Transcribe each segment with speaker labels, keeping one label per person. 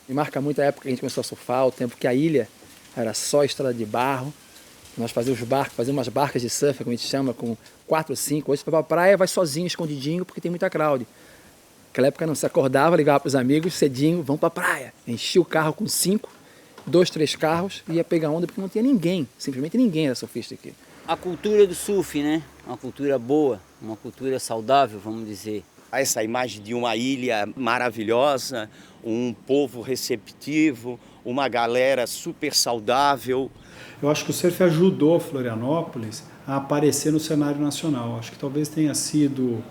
Speaker 1: E marca muito a época que a gente começou a surfar, o tempo que a ilha era só estrada de barro. Nós fazíamos barcos, fazíamos umas barcas de surf, como a gente chama, com 4 ou 5. Hoje você vai pra praia, vai sozinho, escondidinho, porque tem muita crowd. Naquela época não, você acordava, ligava pros amigos, cedinho, vamos pra praia. Enchia o carro com 5, 2, 3 carros, e ia pegar onda porque não tinha ninguém, simplesmente ninguém era surfista aqui.
Speaker 2: A cultura do surf, né? Uma cultura boa, uma cultura saudável, vamos dizer.
Speaker 3: Essa imagem de uma ilha maravilhosa, um povo receptivo, uma galera super saudável.
Speaker 4: Eu acho que o surf ajudou Florianópolis a aparecer no cenário nacional. Acho que talvez tenha sido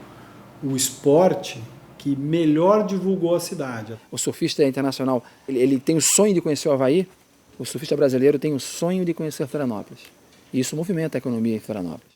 Speaker 4: o esporte que melhor divulgou a cidade.
Speaker 1: O surfista internacional, ele tem o sonho de conhecer o Havaí, o surfista brasileiro tem o sonho de conhecer Florianópolis. E isso movimenta a economia em Florianópolis.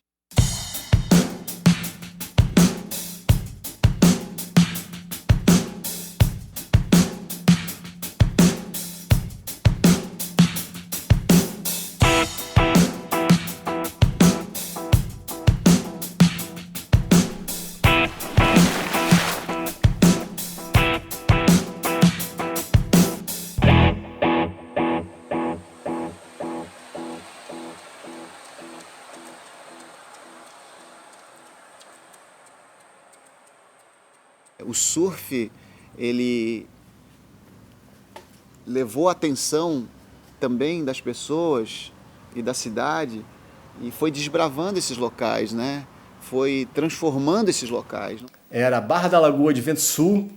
Speaker 5: O surf, ele levou a atenção também das pessoas e da cidade e foi desbravando esses locais, né? Foi transformando esses locais.
Speaker 6: Era Barra da Lagoa de vento sul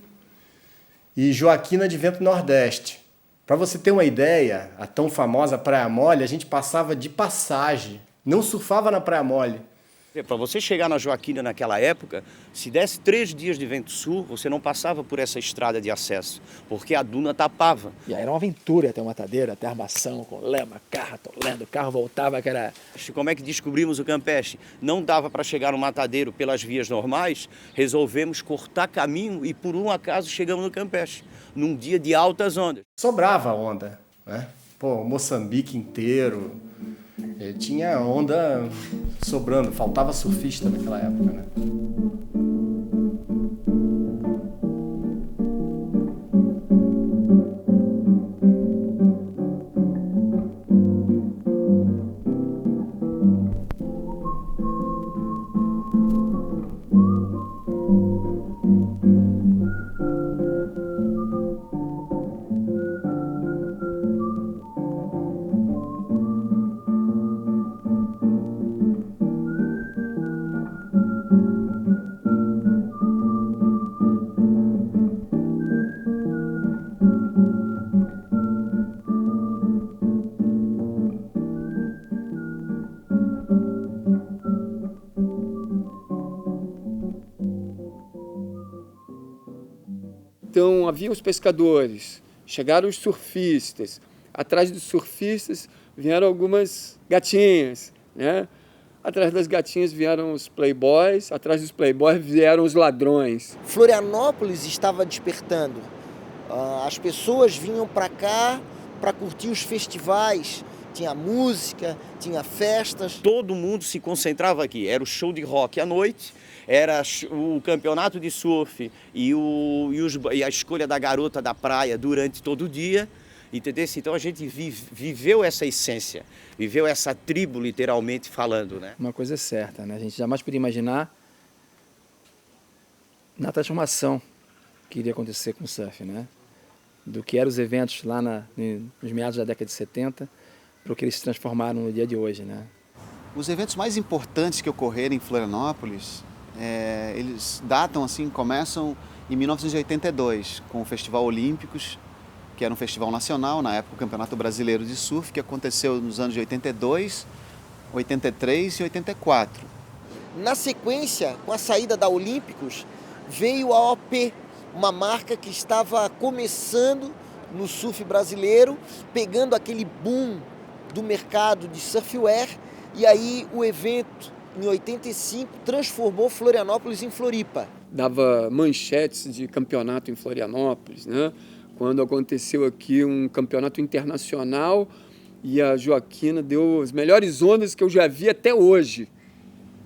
Speaker 6: e Joaquina de vento nordeste. Para você ter uma ideia, a tão famosa Praia Mole, a gente passava de passagem, não surfava na Praia Mole.
Speaker 3: Para você chegar na Joaquina naquela época, se desse 3 dias de vento sul, você não passava por essa estrada de acesso, porque a duna tapava.
Speaker 1: E aí era uma aventura até o matadeiro, até armação, com lema, carro, atolando, o carro voltava, que era...
Speaker 3: Como é que descobrimos o Campeche? Não dava para chegar no matadeiro pelas vias normais, resolvemos cortar caminho e por um acaso chegamos no Campeche, num dia de altas ondas.
Speaker 6: Sobrava onda, né? Pô, Moçambique inteiro, tinha onda sobrando, faltava surfista naquela época, né?
Speaker 7: Então havia os pescadores, chegaram os surfistas, atrás dos surfistas vieram algumas gatinhas, né? Atrás das gatinhas vieram os playboys, atrás dos playboys vieram os ladrões.
Speaker 8: Florianópolis estava despertando, as pessoas vinham para cá para curtir os festivais, tinha música, tinha festas.
Speaker 3: Todo mundo se concentrava aqui, era o show de rock à noite, era o campeonato de surf e a escolha da garota da praia durante todo o dia, entendeu? Então a gente viveu essa essência, viveu essa tribo literalmente falando, né?
Speaker 1: Uma coisa é certa, né? A gente jamais podia imaginar na transformação que iria acontecer com o surf, né? Do que eram os eventos lá nos meados da década de 70 para o que eles se transformaram no dia de hoje, né?
Speaker 5: Os eventos mais importantes que ocorreram em Florianópolis, eles datam assim, começam em 1982, com o Festival Olímpicos, que era um festival nacional, na época o Campeonato Brasileiro de Surf, que aconteceu nos anos de 82, 83 e 84.
Speaker 8: Na sequência, com a saída da Olímpicos, veio a OP, uma marca que estava começando no surf brasileiro, pegando aquele boom do mercado de surfwear, e aí o evento, em 85, transformou Florianópolis em Floripa.
Speaker 7: Dava manchetes de campeonato em Florianópolis, né? Quando aconteceu aqui um campeonato internacional e a Joaquina deu as melhores ondas que eu já vi até hoje,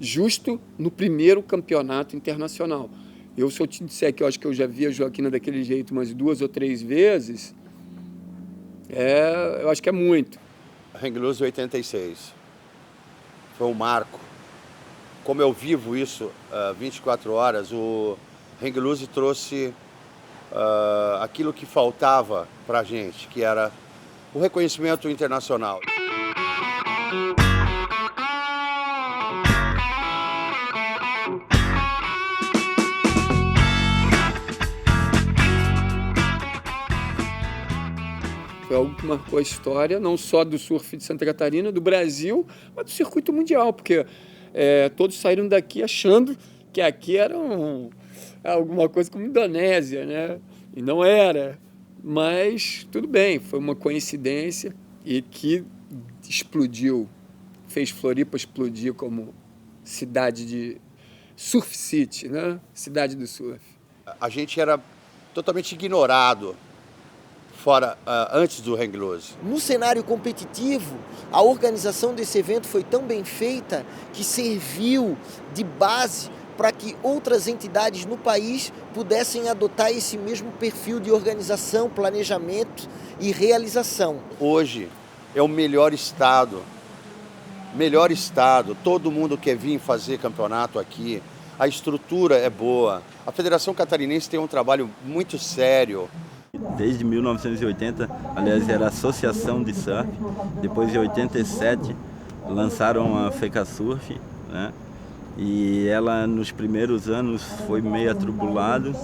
Speaker 7: justo no primeiro campeonato internacional. Se eu te disser que eu acho que eu já vi a Joaquina daquele jeito umas 2 ou 3 vezes, eu acho que é muito.
Speaker 9: Hang Loose 86. Foi um marco. Como eu vivo isso 24 horas, o Hang Loose trouxe aquilo que faltava pra gente, que era o reconhecimento internacional.
Speaker 7: Foi algo que marcou a história, não só do surf de Santa Catarina, do Brasil, mas do circuito mundial, porque todos saíram daqui achando que aqui era alguma coisa como Indonésia, né? E não era. Mas tudo bem, foi uma coincidência e que explodiu, fez Floripa explodir como cidade de surf city, né? Cidade do surf.
Speaker 9: A gente era totalmente ignorado antes do Hang Loose.
Speaker 8: No cenário competitivo, a organização desse evento foi tão bem feita que serviu de base para que outras entidades no país pudessem adotar esse mesmo perfil de organização, planejamento e realização.
Speaker 9: Hoje é o melhor estado, todo mundo quer vir fazer campeonato aqui, a estrutura é boa, a Federação Catarinense tem um trabalho muito sério.
Speaker 10: Desde 1980, aliás, era a Associação de Surf. Depois, em 87, lançaram a FECASURF, né? E ela, nos primeiros anos, foi meio atribulado.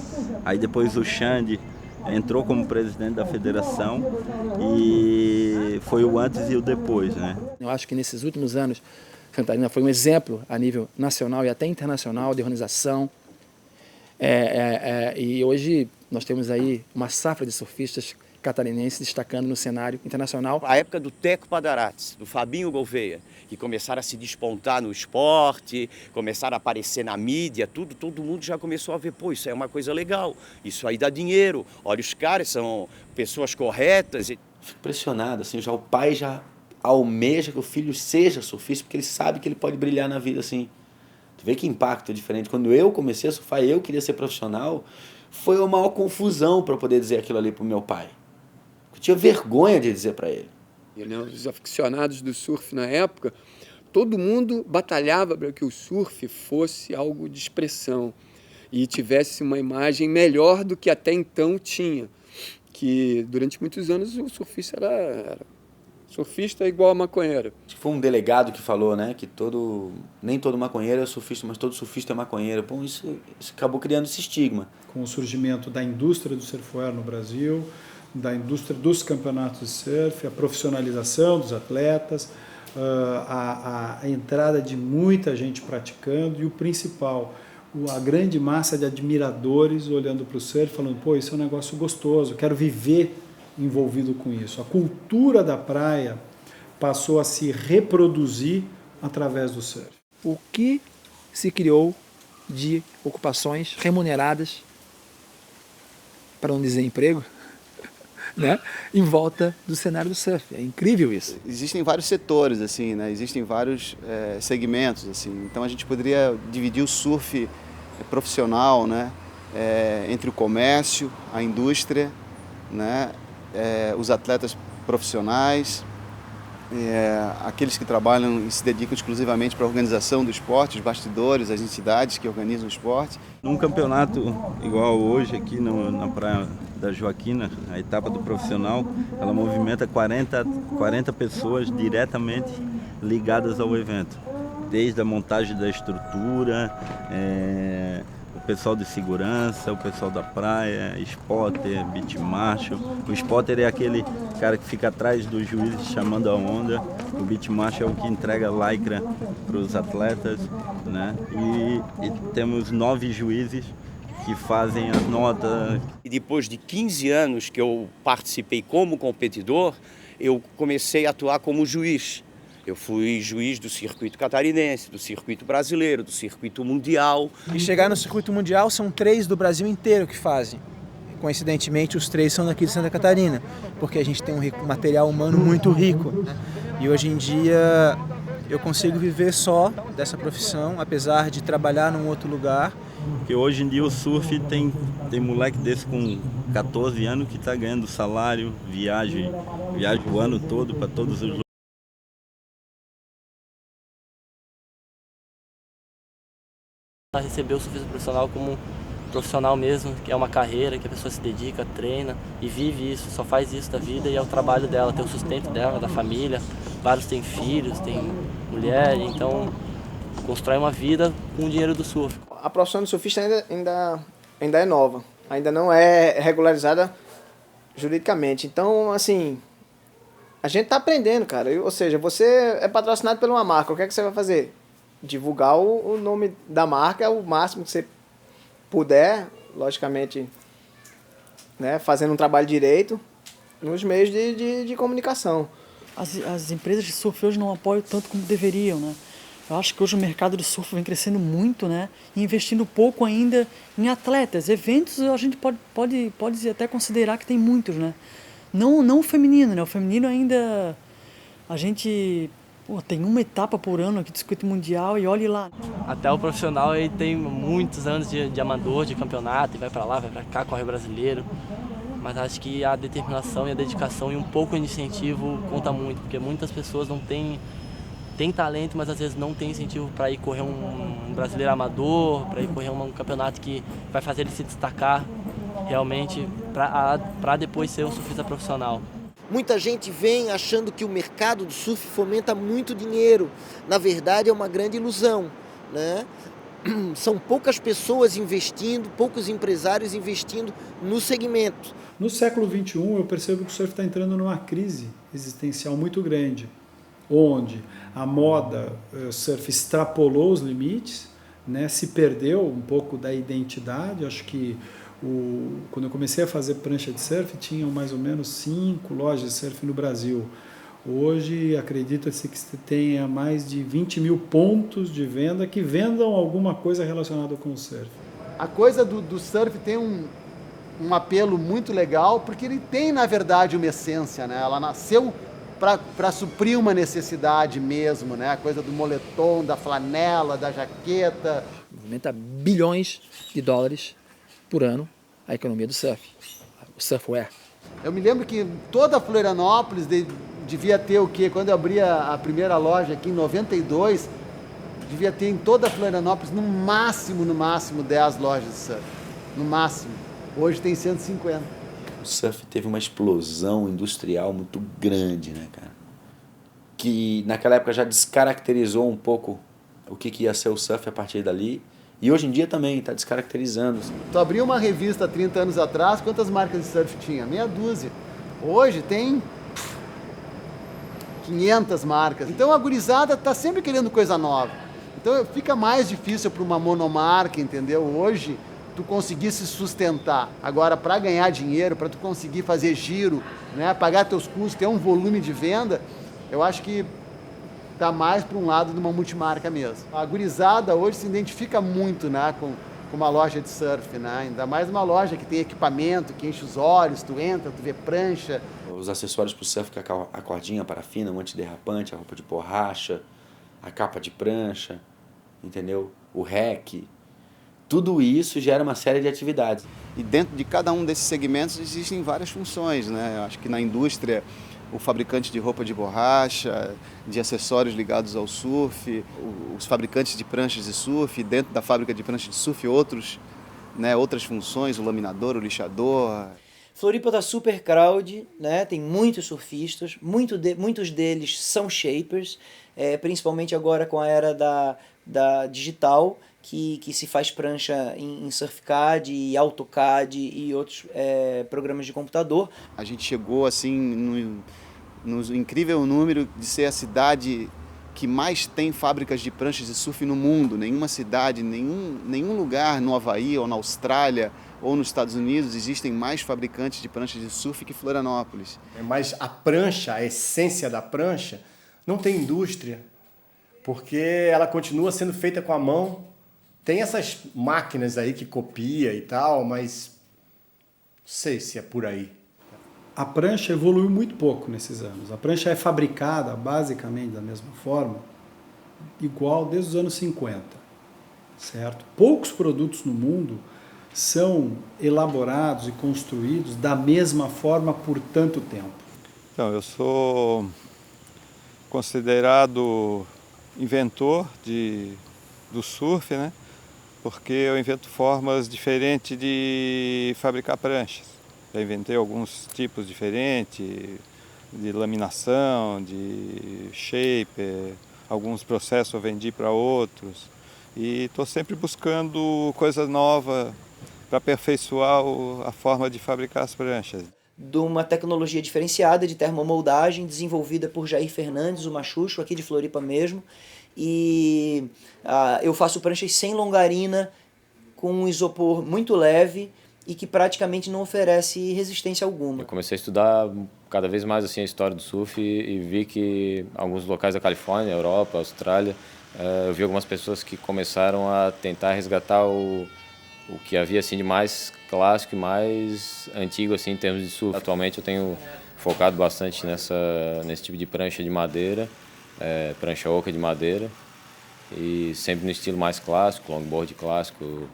Speaker 10: Aí depois o Xande entrou como presidente da federação e foi o antes e o depois, né?
Speaker 1: Eu acho que nesses últimos anos, Santa Catarina foi um exemplo a nível nacional e até internacional de organização. E hoje nós temos aí uma safra de surfistas catarinenses destacando no cenário internacional.
Speaker 3: A época do Teco Padarates, do Fabinho Gouveia, que começaram a se despontar no esporte, começaram a aparecer na mídia, todo mundo já começou a ver, pô, isso é uma coisa legal, isso aí dá dinheiro, olha, os caras são pessoas corretas.
Speaker 11: Fico impressionado, assim, já o pai já almeja que o filho seja surfista, porque ele sabe que ele pode brilhar na vida, assim. Tu vê que impacto diferente. Quando eu comecei a surfar, eu queria ser profissional, foi uma maior confusão para poder dizer aquilo ali pro meu pai. Eu tinha vergonha de dizer para ele.
Speaker 7: Os aficionados do surf na época, todo mundo batalhava para que o surf fosse algo de expressão e tivesse uma imagem melhor do que até então tinha. Que durante muitos anos o surfista era surfista igual a maconheiro.
Speaker 11: Foi um delegado que falou, né, que nem todo maconheiro é surfista, mas todo surfista é maconheiro. Bom, isso acabou criando esse estigma.
Speaker 4: Com o surgimento da indústria do surfwear no Brasil, da indústria dos campeonatos de surf, a profissionalização dos atletas, a entrada de muita gente praticando e o principal, a grande massa de admiradores olhando para o surf, falando, pô, isso é um negócio gostoso, quero viver envolvido com isso. A cultura da praia passou a se reproduzir através do surf.
Speaker 1: O que se criou de ocupações remuneradas, para não dizer emprego, né, em volta do cenário do surf. É incrível isso.
Speaker 5: Existem vários setores, assim, né? Existem vários segmentos, assim. Então a gente poderia dividir o surf profissional, né, entre o comércio, a indústria, né, os atletas profissionais, aqueles que trabalham e se dedicam exclusivamente para a organização do esporte, os bastidores, as entidades que organizam o esporte.
Speaker 10: Num campeonato igual hoje aqui na Praia da Joaquina, a etapa do profissional, ela movimenta 40 pessoas diretamente ligadas ao evento. Desde a montagem da estrutura, o pessoal de segurança, o pessoal da praia, spotter, beat marshal. O spotter é aquele cara que fica atrás dos juízes chamando a onda. O beat marshal é o que entrega a lycra para os atletas, né? E temos 9 juízes que fazem as notas.
Speaker 3: E depois de 15 anos que eu participei como competidor, eu comecei a atuar como juiz. Eu fui juiz do circuito catarinense, do circuito brasileiro, do circuito mundial.
Speaker 12: E chegar no circuito mundial são 3 do Brasil inteiro que fazem. Coincidentemente, os 3 são daqui de Santa Catarina, porque a gente tem um material humano muito rico. E hoje em dia eu consigo viver só dessa profissão, apesar de trabalhar num outro lugar
Speaker 10: Porque hoje em dia o surf tem moleque desse com 14 anos que está ganhando salário, viaja o ano todo para todos os lugares.
Speaker 13: Receber o surfista profissional como profissional mesmo, que é uma carreira, que a pessoa se dedica, treina e vive isso, só faz isso da vida e é o trabalho dela, tem o sustento dela, da família. Vários têm filhos, têm mulher, então constrói uma vida com o dinheiro do surf.
Speaker 12: A profissão de surfista ainda é nova, ainda não é regularizada juridicamente. Então, assim, a gente tá aprendendo, cara. Ou seja, você é patrocinado por uma marca, o que é que você vai fazer? Divulgar o nome da marca o máximo que você puder, logicamente, né, fazendo um trabalho direito nos meios de comunicação.
Speaker 14: As empresas de surf hoje não apoiam tanto como deveriam, né? Eu acho que hoje o mercado de surf vem crescendo muito, né? E investindo pouco ainda em atletas. Eventos a gente pode até considerar que tem muitos, né? Não o feminino, né? O feminino ainda... A gente... tem uma etapa por ano aqui de circuito mundial e olhe lá.
Speaker 13: Até o profissional ele tem muitos anos de amador, de campeonato, e vai para lá, vai para cá, corre o brasileiro. Mas acho que a determinação e a dedicação e um pouco de incentivo conta muito, porque muitas pessoas não têm talento, mas às vezes não tem incentivo para ir correr um brasileiro amador, para ir correr um campeonato que vai fazer ele se destacar realmente para depois ser um surfista profissional.
Speaker 8: Muita gente vem achando que o mercado do surf fomenta muito dinheiro. Na verdade, é uma grande ilusão, né? São poucas pessoas investindo, poucos empresários investindo no segmento.
Speaker 4: No século XXI, eu percebo que o surf está entrando numa crise existencial muito grande, onde a moda surf extrapolou os limites, né? Se perdeu um pouco da identidade. Acho que quando eu comecei a fazer prancha de surf, tinham mais ou menos 5 lojas de surf no Brasil. Hoje, acredita-se que tenha mais de 20 mil pontos de venda que vendam alguma coisa relacionada com o surf.
Speaker 5: A coisa do surf tem um apelo muito legal, porque ele tem, na verdade, uma essência, né? Ela nasceu para suprir uma necessidade mesmo, né? A coisa do moletom, da flanela, da jaqueta.
Speaker 1: Movimenta bilhões de dólares por ano a economia do surf, o surfwear.
Speaker 5: Eu me lembro que toda Florianópolis devia ter o quê? Quando eu abri a primeira loja aqui em 92, devia ter em toda Florianópolis no máximo 10 lojas de surf. No máximo. Hoje tem 150.
Speaker 11: O surf teve uma explosão industrial muito grande, né, cara? Que naquela época já descaracterizou um pouco o que ia ser o surf a partir dali. E hoje em dia também está descaracterizando.
Speaker 5: Tu abriu uma revista há 30 anos atrás, quantas marcas de surf tinha? Meia dúzia. Hoje tem 500 marcas. Então a gurizada está sempre querendo coisa nova. Então fica mais difícil para uma monomarca, entendeu? Hoje tu conseguir se sustentar. Agora, para ganhar dinheiro, para tu conseguir fazer giro, né, pagar teus custos, ter um volume de venda, eu acho que está mais para um lado de uma multimarca mesmo. A gurizada hoje se identifica muito, né, com uma loja de surf, né? Ainda mais uma loja que tem equipamento, que enche os olhos, tu entra, tu vê prancha.
Speaker 11: Os acessórios para o surf, que é a cordinha, a parafina, o antiderrapante, a roupa de borracha, a capa de prancha, entendeu? O rec. Tudo isso gera uma série de atividades.
Speaker 5: E dentro de cada um desses segmentos existem várias funções, né? Eu acho que na indústria, o fabricante de roupa de borracha, de acessórios ligados ao surf, os fabricantes de pranchas de surf, dentro da fábrica de pranchas de surf, outras funções, o laminador, o lixador.
Speaker 15: Floripa tá super crowd, né? Tem muitos surfistas, muitos deles são shapers, principalmente agora com a era da digital, que se faz prancha em SurfCAD e AutoCAD e outros programas de computador.
Speaker 5: A gente chegou assim no incrível número de ser a cidade que mais tem fábricas de pranchas de surf no mundo. Nenhuma cidade, nenhum lugar no Havaí ou na Austrália ou nos Estados Unidos existem mais fabricantes de pranchas de surf que Florianópolis.
Speaker 6: Mas a prancha, a essência da prancha, não tem indústria, porque ela continua sendo feita com a mão. Tem essas máquinas aí que copia e tal, mas não sei se é por aí.
Speaker 4: A prancha evoluiu muito pouco nesses anos. A prancha é fabricada basicamente da mesma forma, igual desde os anos 50. certo? Poucos produtos no mundo são elaborados e construídos da mesma forma por tanto tempo.
Speaker 16: Então, eu sou considerado inventor do surf, né? Porque eu invento formas diferentes de fabricar pranchas. Já inventei alguns tipos diferentes de laminação, de shaper, alguns processos eu vendi para outros. E estou sempre buscando coisas novas para aperfeiçoar a forma de fabricar as pranchas.
Speaker 15: De uma tecnologia diferenciada de termomoldagem, desenvolvida por Jair Fernandes, o machucho, aqui de Floripa mesmo. E eu faço pranchas sem longarina, com um isopor muito leve e que praticamente não oferece resistência alguma.
Speaker 17: Eu comecei a estudar cada vez mais assim, a história do surf e vi que alguns locais da Califórnia, Europa, Austrália, eu vi algumas pessoas que começaram a tentar resgatar o que havia assim de mais clássico e mais antigo assim em termos de surf. Atualmente eu tenho focado bastante nesse tipo de prancha de madeira, prancha oca de madeira, e sempre no estilo mais clássico, longboard clássico.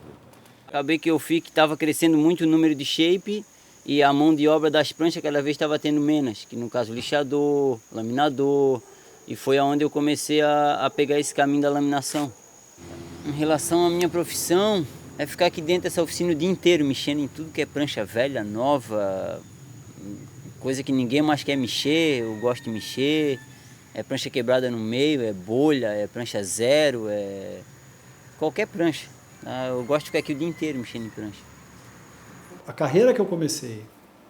Speaker 2: Acabei que eu vi que estava crescendo muito o número de shape e a mão de obra das pranchas cada vez estava tendo menos, que no caso lixador, laminador, e foi aonde eu comecei a pegar esse caminho da laminação. Em relação à minha profissão, é ficar aqui dentro dessa oficina o dia inteiro, mexendo em tudo que é prancha velha, nova, coisa que ninguém mais quer mexer, eu gosto de mexer. É prancha quebrada no meio, é bolha, é prancha zero, é qualquer prancha. Eu gosto de ficar aqui o dia inteiro mexendo em prancha.
Speaker 4: A carreira que eu comecei,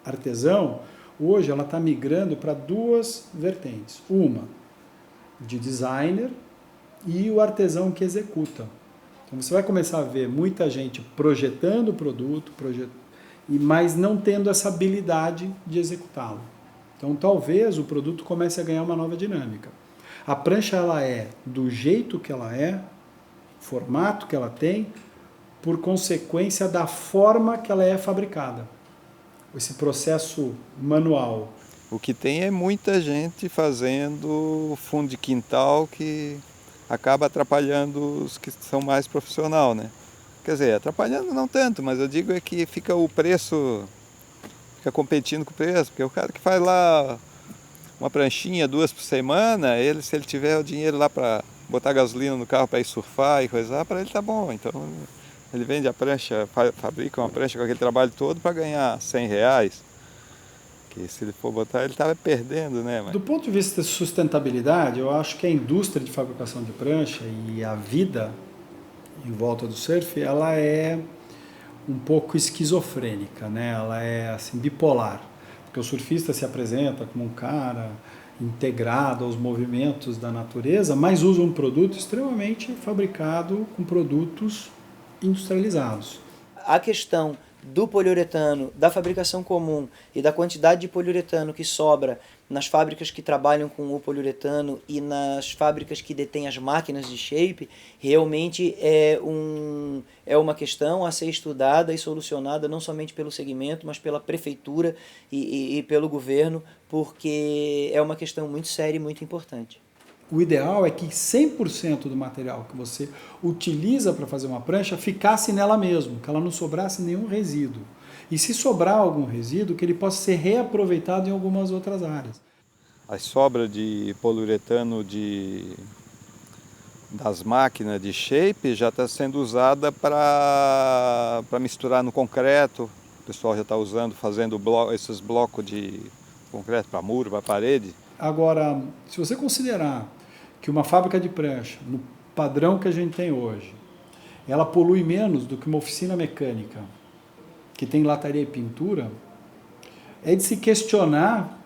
Speaker 4: artesão, hoje ela está migrando para duas vertentes. Uma de designer e o artesão que executa. Então você vai começar a ver muita gente projetando o produto, mas não tendo essa habilidade de executá-lo. Então talvez o produto comece a ganhar uma nova dinâmica. A prancha ela é do jeito que ela é, formato que ela tem, por consequência da forma que ela é fabricada. Esse processo manual.
Speaker 16: O que tem é muita gente fazendo fundo de quintal que acaba atrapalhando os que são mais profissional, né? Quer dizer, atrapalhando não tanto, mas eu digo é que fica o preço, fica competindo com o preço, porque o cara que faz lá uma pranchinha, 2 por semana, se ele tiver o dinheiro lá para botar gasolina no carro para ir surfar e coisar, para ele tá bom. Então ele vende a prancha, fabrica uma prancha com aquele trabalho todo para ganhar R$100. Que se ele for botar, ele estava perdendo, né? Mas...
Speaker 4: Do ponto de vista de sustentabilidade, eu acho que a indústria de fabricação de prancha e a vida em volta do surf, ela é um pouco esquizofrênica, né? Ela é assim, bipolar. Porque o surfista se apresenta como um cara integrado aos movimentos da natureza, mas usa um produto extremamente fabricado com produtos industrializados.
Speaker 15: A questão do poliuretano, da fabricação comum e da quantidade de poliuretano que sobra nas fábricas que trabalham com o poliuretano e nas fábricas que detêm as máquinas de shape, realmente é uma questão a ser estudada e solucionada não somente pelo segmento, mas pela prefeitura e pelo governo, porque é uma questão muito séria e muito importante.
Speaker 4: O ideal é que 100% do material que você utiliza para fazer uma prancha ficasse nela mesmo, que ela não sobrasse nenhum resíduo. E se sobrar algum resíduo, que ele possa ser reaproveitado em algumas outras áreas.
Speaker 16: A sobra de poliuretano das máquinas de shape já está sendo usada para misturar no concreto. O pessoal já está usando, fazendo esses blocos de concreto para muro, para parede.
Speaker 4: Agora, se você considerar que uma fábrica de prancha, no padrão que a gente tem hoje, ela polui menos do que uma oficina mecânica, que tem lataria e pintura, é de se questionar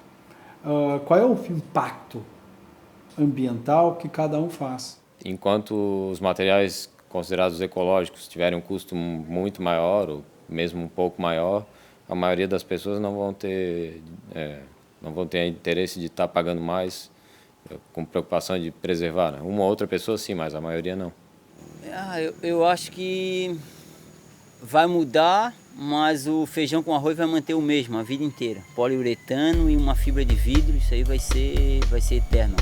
Speaker 4: qual é o impacto ambiental que cada um faz.
Speaker 17: Enquanto os materiais considerados ecológicos tiverem um custo muito maior, ou mesmo um pouco maior, a maioria das pessoas não vão ter interesse de estar pagando mais com preocupação de preservar, né? Uma ou outra pessoa sim, mas a maioria não.
Speaker 2: Eu acho que vai mudar, mas o feijão com arroz vai manter o mesmo a vida inteira. Poliuretano e uma fibra de vidro, isso aí vai ser eterno.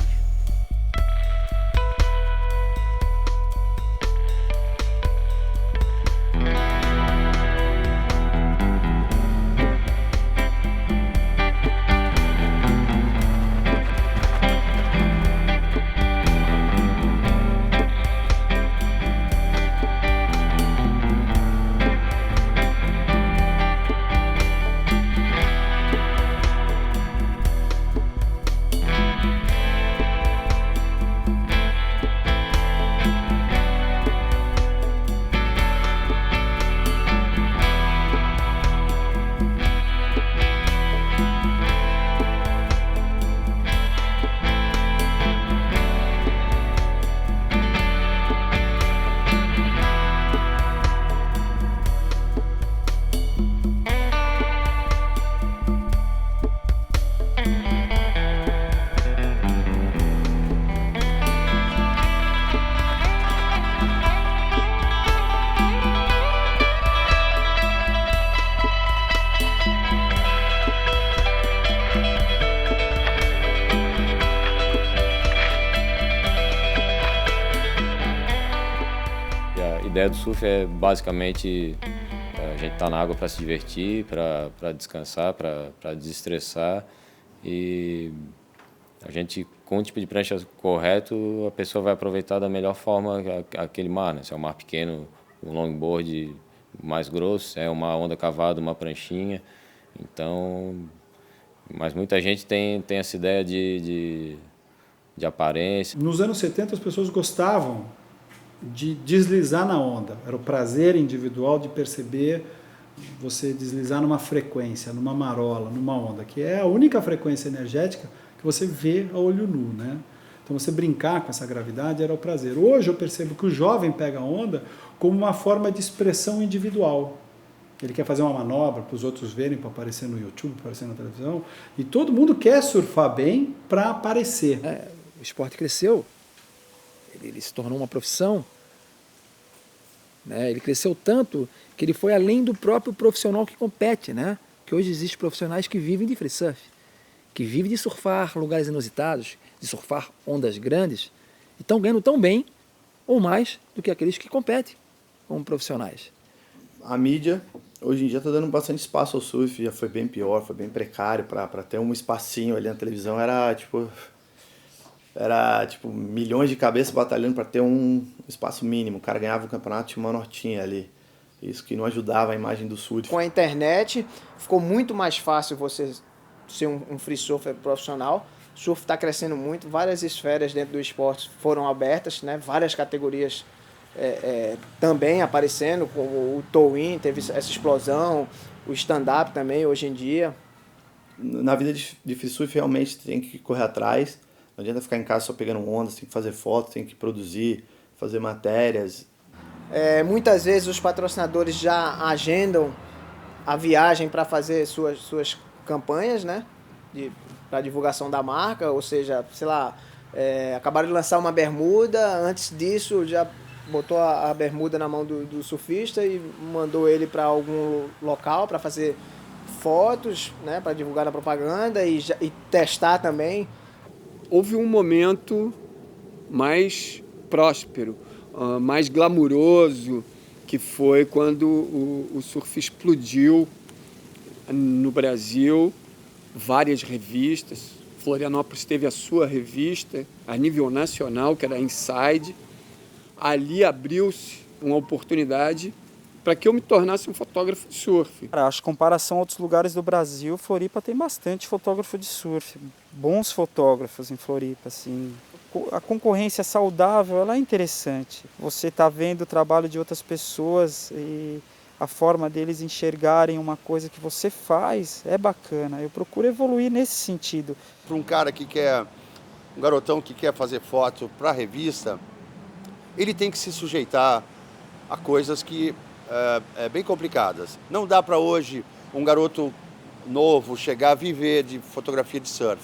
Speaker 17: ideia do surf é basicamente a gente estar na água para se divertir, para descansar, para desestressar, e a gente, com o tipo de prancha correto, a pessoa vai aproveitar da melhor forma aquele mar, né? Se é um mar pequeno, um longboard mais grosso, se é uma onda cavada, uma pranchinha. Então, mas muita gente tem essa ideia de aparência.
Speaker 4: Nos anos 70 as pessoas gostavam de deslizar na onda. Era o prazer individual de perceber você deslizar numa frequência, numa marola, numa onda, que é a única frequência energética que você vê a olho nu, né? Então você brincar com essa gravidade era o prazer. Hoje eu percebo que o jovem pega a onda como uma forma de expressão individual. Ele quer fazer uma manobra para os outros verem, para aparecer no YouTube, para aparecer na televisão, e todo mundo quer surfar bem para aparecer.
Speaker 1: O esporte cresceu, ele se tornou uma profissão, né? Ele cresceu tanto que ele foi além do próprio profissional que compete, né? Que hoje existem profissionais que vivem de free surf, que vivem de surfar lugares inusitados, de surfar ondas grandes, e estão ganhando tão bem ou mais do que aqueles que competem como profissionais.
Speaker 18: A mídia hoje em dia está dando bastante espaço ao surf, já foi bem pior, foi bem precário, para ter um espacinho ali na televisão era tipo milhões de cabeças batalhando para ter um espaço mínimo. O cara ganhava o campeonato, tinha uma notinha ali. Isso que não ajudava a imagem do surf.
Speaker 12: Com a internet ficou muito mais fácil você ser um free surfer profissional. O surf está crescendo muito, várias esferas dentro do esporte foram abertas, né? Várias categorias também aparecendo, como o tow-in, teve essa explosão, o stand-up também hoje em dia.
Speaker 18: Na vida de free surf realmente tem que correr atrás, não adianta ficar em casa só pegando ondas, tem que fazer fotos, tem que produzir, fazer matérias.
Speaker 12: Muitas vezes os patrocinadores já agendam a viagem para fazer suas campanhas, né? Para divulgação da marca, ou seja, sei lá, acabaram de lançar uma bermuda, antes disso já botou a bermuda na mão do surfista e mandou ele para algum local para fazer fotos, né? Para divulgar na propaganda e testar também.
Speaker 7: Houve um momento mais próspero, mais glamuroso, que foi quando o surf explodiu no Brasil, várias revistas. Florianópolis teve a sua revista a nível nacional, que era a Inside. Ali abriu-se uma oportunidade para que eu me tornasse um fotógrafo de surf.
Speaker 19: Cara, acho que em comparação a outros lugares do Brasil, Floripa tem bastante fotógrafo de surf, bons fotógrafos em Floripa, assim. A concorrência saudável, ela é interessante. Você está vendo o trabalho de outras pessoas e a forma deles enxergarem uma coisa que você faz é bacana. Eu procuro evoluir nesse sentido.
Speaker 9: Para um cara que quer, um garotão que quer fazer foto para a revista, ele tem que se sujeitar a coisas que bem complicadas. Não dá para hoje um garoto novo chegar a viver de fotografia de surf,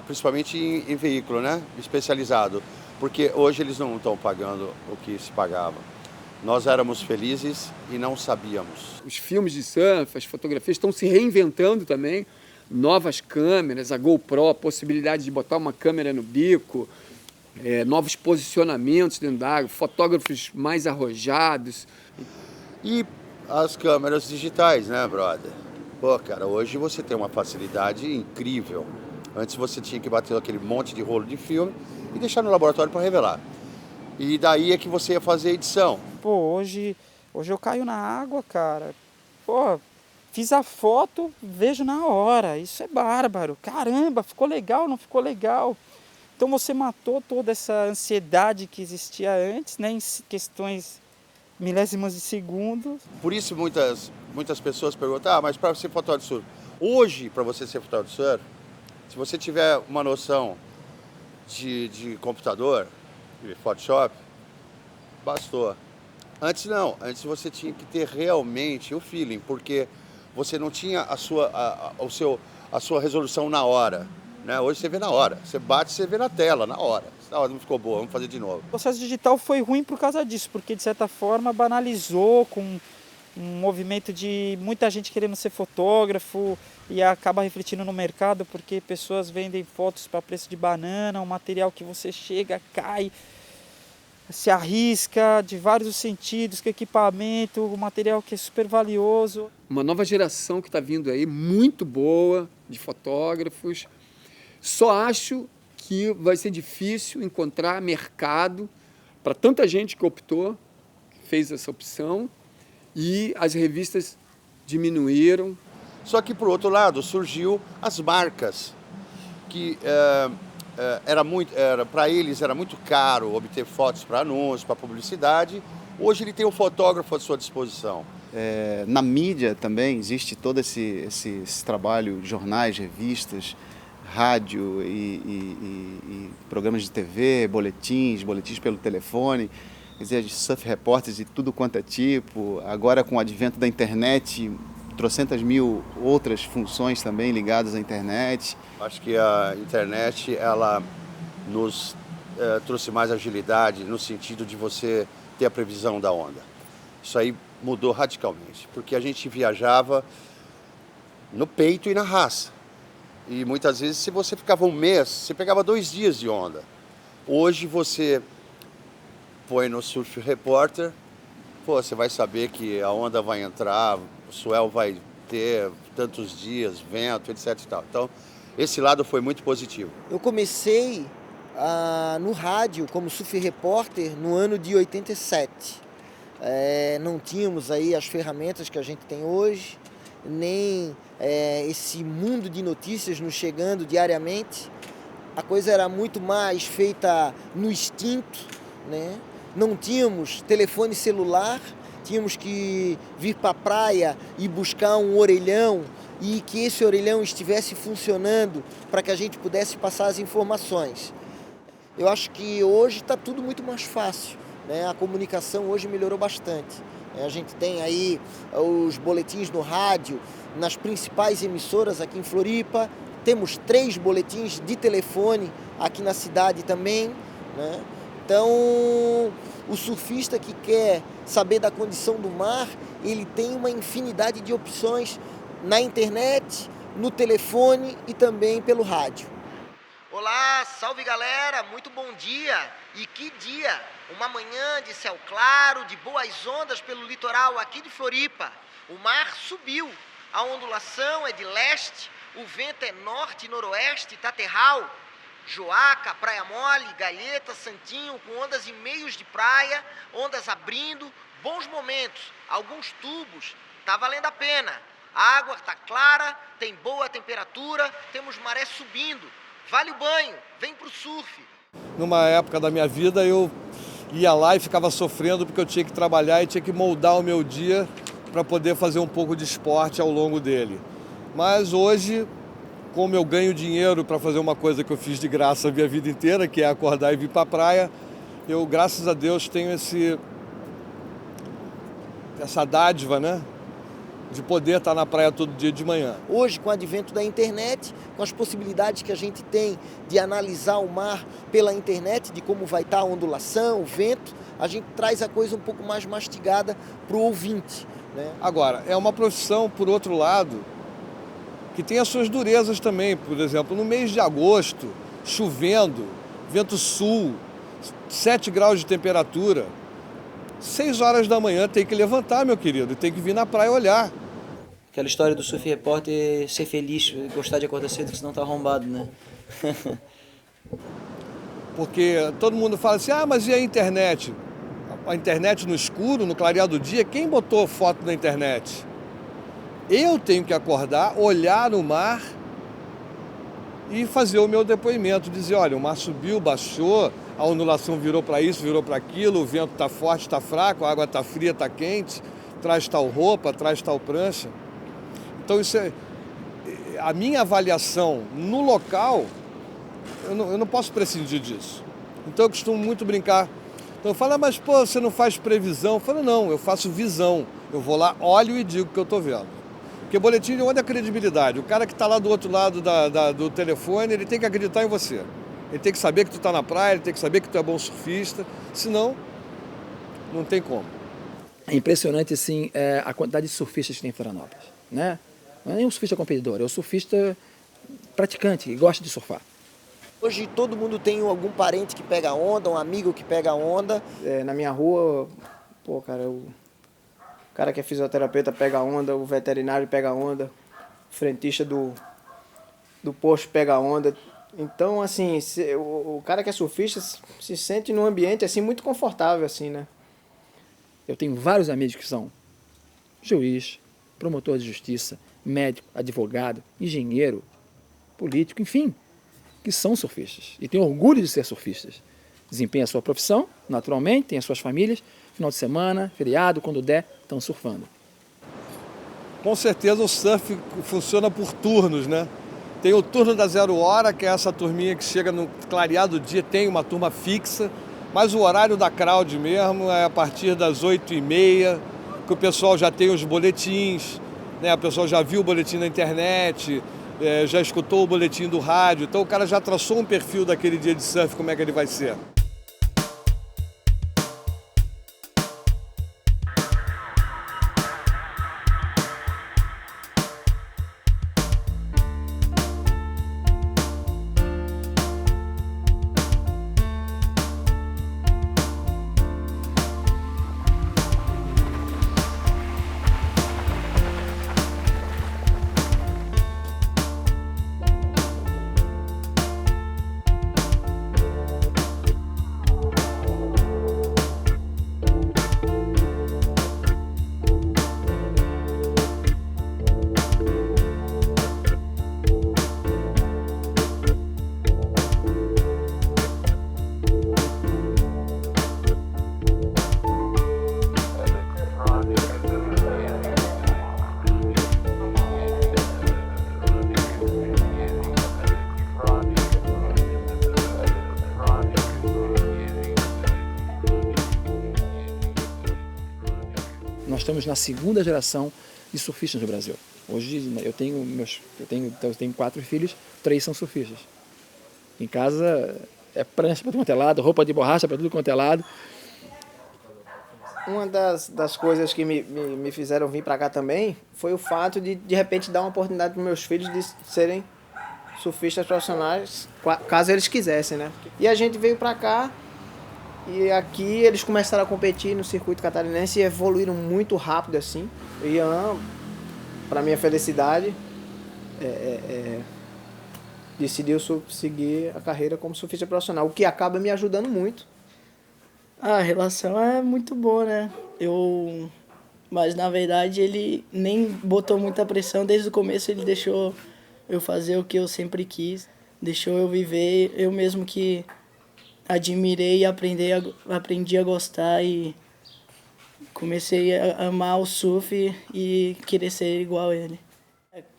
Speaker 9: principalmente em veículo, né, especializado, porque hoje eles não estão pagando o que se pagava. Nós éramos felizes e não sabíamos.
Speaker 7: Os filmes de surf, as fotografias estão se reinventando também. Novas câmeras, a GoPro, a possibilidade de botar uma câmera no bico, novos posicionamentos dentro da água, fotógrafos mais arrojados.
Speaker 9: E as câmeras digitais, né, brother? Pô, cara, hoje você tem uma facilidade incrível. Antes você tinha que bater aquele monte de rolo de filme e deixar no laboratório para revelar. E daí é que você ia fazer a edição.
Speaker 19: Pô, hoje eu caio na água, cara. Pô, fiz a foto, vejo na hora. Isso é bárbaro. Caramba, ficou legal, não ficou legal? Então você matou toda essa ansiedade que existia antes, né, em questões milésimos de segundo.
Speaker 9: Por isso muitas pessoas perguntam, mas para ser fotógrafo de surf, hoje para você ser fotógrafo de surf, se você tiver uma noção de computador, de Photoshop, bastou. Antes não, antes você tinha que ter realmente o feeling, porque você não tinha a sua resolução na hora. Né? Hoje você vê na hora, você bate, você vê na tela, na hora. Na hora não ficou boa, vamos fazer de novo.
Speaker 19: O processo digital foi ruim por causa disso, porque de certa forma banalizou com um movimento de muita gente querendo ser fotógrafo e acaba refletindo no mercado, porque pessoas vendem fotos para preço de banana, um material que você chega, cai. se arrisca de vários sentidos, com equipamento, material que é super valioso.
Speaker 7: Uma nova geração que está vindo aí, muito boa, de fotógrafos. Só acho que vai ser difícil encontrar mercado para tanta gente que optou, que fez essa opção, e as revistas diminuíram.
Speaker 9: Só que, por outro lado, surgiu as marcas, que para eles era muito caro obter fotos para anúncios, para publicidade. Hoje ele tem um fotógrafo à sua disposição.
Speaker 5: Na mídia também existe todo esse trabalho, jornais, revistas, rádio e programas de TV, boletins pelo telefone, quer dizer, de surf repórteres e tudo quanto é tipo. Agora, com o advento da internet, trocentas mil outras funções também ligadas à internet.
Speaker 9: Acho que a internet, ela nos trouxe mais agilidade no sentido de você ter a previsão da onda. Isso aí mudou radicalmente, porque a gente viajava no peito e na raça. E muitas vezes, se você ficava um mês, você pegava 2 dias de onda. Hoje você põe no Surf Reporter, você vai saber que a onda vai entrar, o swell vai ter tantos dias, vento, etc. e tal. Então, esse lado foi muito positivo.
Speaker 8: Eu comecei no rádio como Surf Reporter no ano de 87. Não tínhamos aí as ferramentas que a gente tem hoje, nem esse mundo de notícias nos chegando diariamente. A coisa era muito mais feita no instinto, né? Não tínhamos telefone celular, tínhamos que vir para a praia e buscar um orelhão e que esse orelhão estivesse funcionando para que a gente pudesse passar as informações. Eu acho que hoje está tudo muito mais fácil, né? A comunicação hoje melhorou bastante. A gente tem aí os boletins no rádio, nas principais emissoras aqui em Floripa. Temos 3 boletins de telefone aqui na cidade também, né? Então, o surfista que quer saber da condição do mar, ele tem uma infinidade de opções na internet, no telefone e também pelo rádio. Olá, salve galera, muito bom dia. E que dia! Uma manhã de céu claro, de boas ondas pelo litoral aqui de Floripa. O mar subiu, a ondulação é de leste, o vento é norte e noroeste, tá terral. Joaca, Praia Mole, Galheta, Santinho, com ondas em meios de praia, ondas abrindo, bons momentos, alguns tubos, tá valendo a pena. A água tá clara, tem boa temperatura, temos maré subindo. Vale o banho, vem pro surf.
Speaker 20: Numa época da minha vida eu ia lá e ficava sofrendo porque eu tinha que trabalhar e tinha que moldar o meu dia para poder fazer um pouco de esporte ao longo dele. Mas hoje, como eu ganho dinheiro para fazer uma coisa que eu fiz de graça a minha vida inteira, que é acordar e vir para a praia, eu, graças a Deus, tenho essa dádiva, né? De poder estar na praia todo dia de manhã.
Speaker 8: Hoje, com o advento da internet, com as possibilidades que a gente tem de analisar o mar pela internet, de como vai estar a ondulação, o vento, a gente traz a coisa um pouco mais mastigada para o ouvinte, né?
Speaker 20: Agora, é uma profissão, por outro lado, que tem as suas durezas também. Por exemplo, no mês de agosto, chovendo, vento sul, 7 graus de temperatura, 6 horas da manhã tem que levantar, meu querido, e tem que vir na praia olhar.
Speaker 15: Aquela história do Surf Repórter ser feliz, gostar de acordar cedo, que senão tá arrombado, né?
Speaker 20: Porque todo mundo fala assim, mas e a internet? A internet no escuro, no clarear do dia, quem botou foto na internet? Eu tenho que acordar, olhar o mar e fazer o meu depoimento, dizer, olha, o mar subiu, baixou, a ondulação virou para isso, virou para aquilo, o vento está forte, está fraco, a água está fria, está quente, traz tal roupa, traz tal prancha. Então isso é a minha avaliação no local, eu não posso prescindir disso. Então eu costumo muito brincar. Então eu falo, mas pô, você não faz previsão? Eu falo, não, eu faço visão. Eu vou lá, olho e digo o que eu estou vendo. Porque boletim de onda é credibilidade. O cara que está lá do outro lado do telefone, ele tem que acreditar em você. Ele tem que saber que tu está na praia, ele tem que saber que tu é bom surfista, senão não tem como.
Speaker 1: É impressionante assim, a quantidade de surfistas que tem em Florianópolis, né? Não é nem um surfista competidor, é um surfista praticante, que gosta de surfar.
Speaker 8: Hoje todo mundo tem algum parente que pega onda, um amigo que pega onda.
Speaker 12: Na minha rua, pô, cara, o cara que é fisioterapeuta pega onda, o veterinário pega onda, o frentista do posto pega onda. Então, assim, o cara que é surfista se sente num ambiente assim muito confortável, assim, né?
Speaker 1: Eu tenho vários amigos que são juiz, promotor de justiça, médico, advogado, engenheiro, político, enfim, que são surfistas e têm orgulho de ser surfistas. Desempenham a sua profissão, naturalmente, têm as suas famílias, final de semana, feriado, quando der, estão surfando.
Speaker 20: Com certeza o surf funciona por turnos, né? Tem o turno da 0 hora, que é essa turminha que chega no clareado do dia, tem uma turma fixa, mas o horário da crowd mesmo é a partir das 8h30, que o pessoal já tem os boletins, né? O pessoal já viu o boletim na internet, já escutou o boletim do rádio, então o cara já traçou um perfil daquele dia de surf, como é que ele vai ser.
Speaker 1: Nós estamos na segunda geração de surfistas no Brasil. Hoje eu tenho 4 filhos, 3 são surfistas. Em casa é prancha para tudo quanto é lado, roupa de borracha para tudo quanto é lado.
Speaker 12: Uma das coisas que me fizeram vir para cá também foi o fato de repente dar uma oportunidade para meus filhos de serem surfistas profissionais, caso eles quisessem, né? E a gente veio para cá e aqui eles começaram a competir no circuito catarinense e evoluíram muito rápido assim. O Ian, para minha felicidade, decidiu seguir a carreira como surfista profissional, o que acaba me ajudando muito.
Speaker 21: A relação é muito boa, né? Mas na verdade ele nem botou muita pressão, desde o começo ele deixou eu fazer o que eu sempre quis, deixou eu viver, eu mesmo que admirei e aprendi a gostar e comecei a amar o surf e querer ser igual a ele.